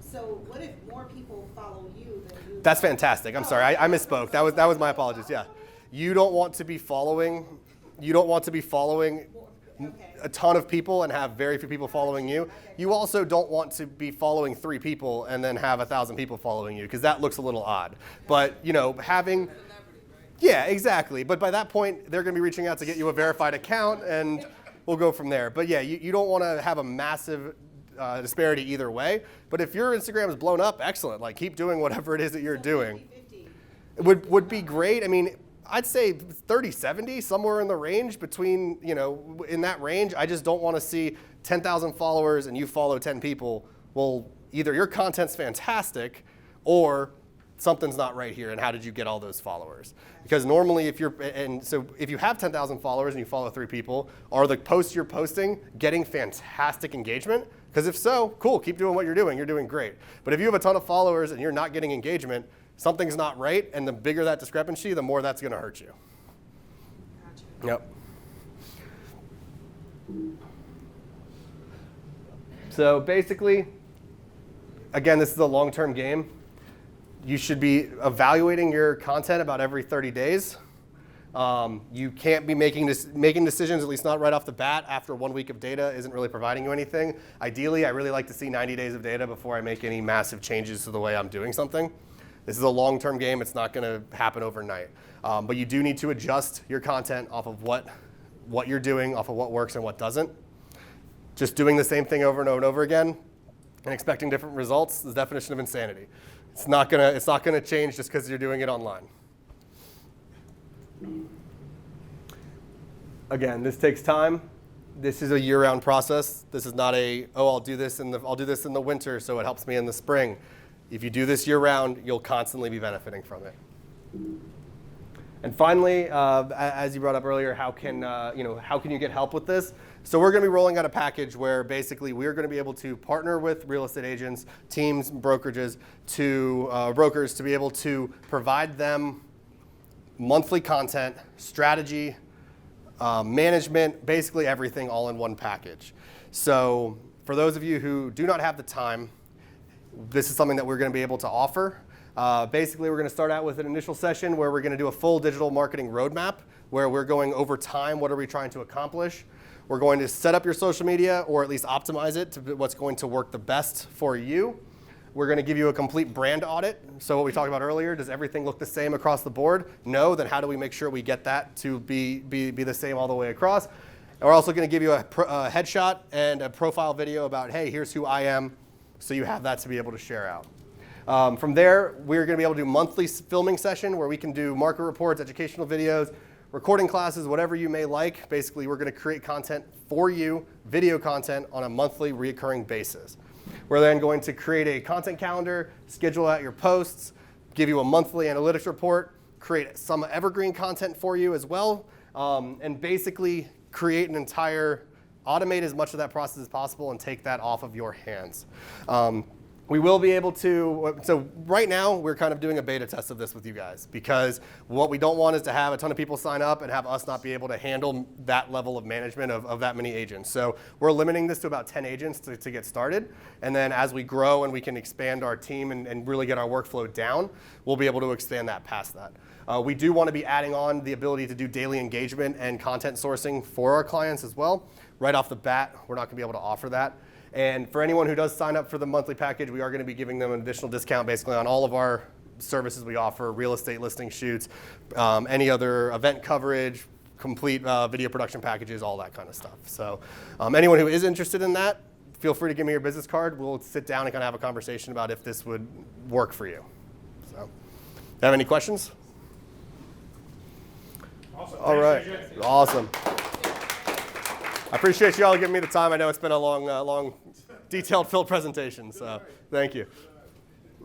So what if more people follow you than you? That's fantastic. I'm sorry, I misspoke. That was my apologies. Yeah, you don't want to be following a ton of people and have very few people following you. You also don't want to be following 3 people and then have 1,000 people following you, because that looks a little odd. But having, yeah, exactly. But by that point, they're going to be reaching out to get you a verified account, and we'll go from there. But yeah, you don't want to have a massive disparity either way. But if your Instagram is blown up, excellent. Like, keep doing whatever it is that you're doing. It would be great. I mean, I'd say 30-70, somewhere in the range between, in that range. I just don't want to see 10,000 followers and you follow 10 people. Well, either your content's fantastic or something's not right here, and how did you get all those followers? Because normally if you have 10,000 followers and you follow 3 people, are the posts you're posting getting fantastic engagement? Because if so, cool, keep doing what you're doing great. But if you have a ton of followers and you're not getting engagement, something's not right, and the bigger that discrepancy, the more that's going to hurt you. Gotcha. Yep. So basically, again, this is a long-term game. You should be evaluating your content about every 30 days. You can't be making decisions, at least not right off the bat, after 1 week of data isn't really providing you anything. Ideally, I really like to see 90 days of data before I make any massive changes to the way I'm doing something. This is a long-term game. It's not going to happen overnight. But you do need to adjust your content off of what you're doing, off of what works and what doesn't. Just doing the same thing over and over and over again and expecting different results is the definition of insanity. It's not gonna change just because you're doing it online. Again, this takes time. This is a year-round process. This is not I'll do this in the winter so it helps me in the spring. If you do this year-round, you'll constantly be benefiting from it. And finally, as you brought up earlier, how can you get help with this? So we're going to be rolling out a package where basically we're going to be able to partner with real estate agents, teams, brokers to be able to provide them monthly content, strategy, management, basically everything all in one package. So for those of you who do not have the time, this is something that we're going to be able to offer. Basically, we're going to start out with an initial session where we're going to do a full digital marketing roadmap where we're going over time, what are we trying to accomplish? We're going to set up your social media, or at least optimize it to what's going to work the best for you. We're going to give you a complete brand audit. So what we talked about earlier, does everything look the same across the board? No, then how do we make sure we get that to be the same all the way across? And we're also going to give you a headshot and a profile video about, hey, here's who I am, so you have that to be able to share out. From there, we're going to be able to do monthly filming session where we can do market reports, educational videos, recording classes, whatever you may like. Basically, we're going to create content for you, video content, on a monthly recurring basis. We're then going to create a content calendar, schedule out your posts, give you a monthly analytics report, create some evergreen content for you as well, and basically automate as much of that process as possible and take that off of your hands. We will be able to, so right now we're kind of doing a beta test of this with you guys, because what we don't want is to have a ton of people sign up and have us not be able to handle that level of management of that many agents. So we're limiting this to about 10 agents to get started. And then as we grow and we can expand our team and really get our workflow down, we'll be able to expand that past that. We do want to be adding on the ability to do daily engagement and content sourcing for our clients as well. Right off the bat, we're not going to be able to offer that. And for anyone who does sign up for the monthly package, we are going to be giving them an additional discount basically on all of our services we offer, real estate listing shoots, any other event coverage, complete video production packages, all that kind of stuff. So anyone who is interested in that, feel free to give me your business card. We'll sit down and kind of have a conversation about if this would work for you. So, have any questions? Awesome. All right. Awesome. I appreciate you all giving me the time. I know it's been a long, detailed, filled presentation, so thank you.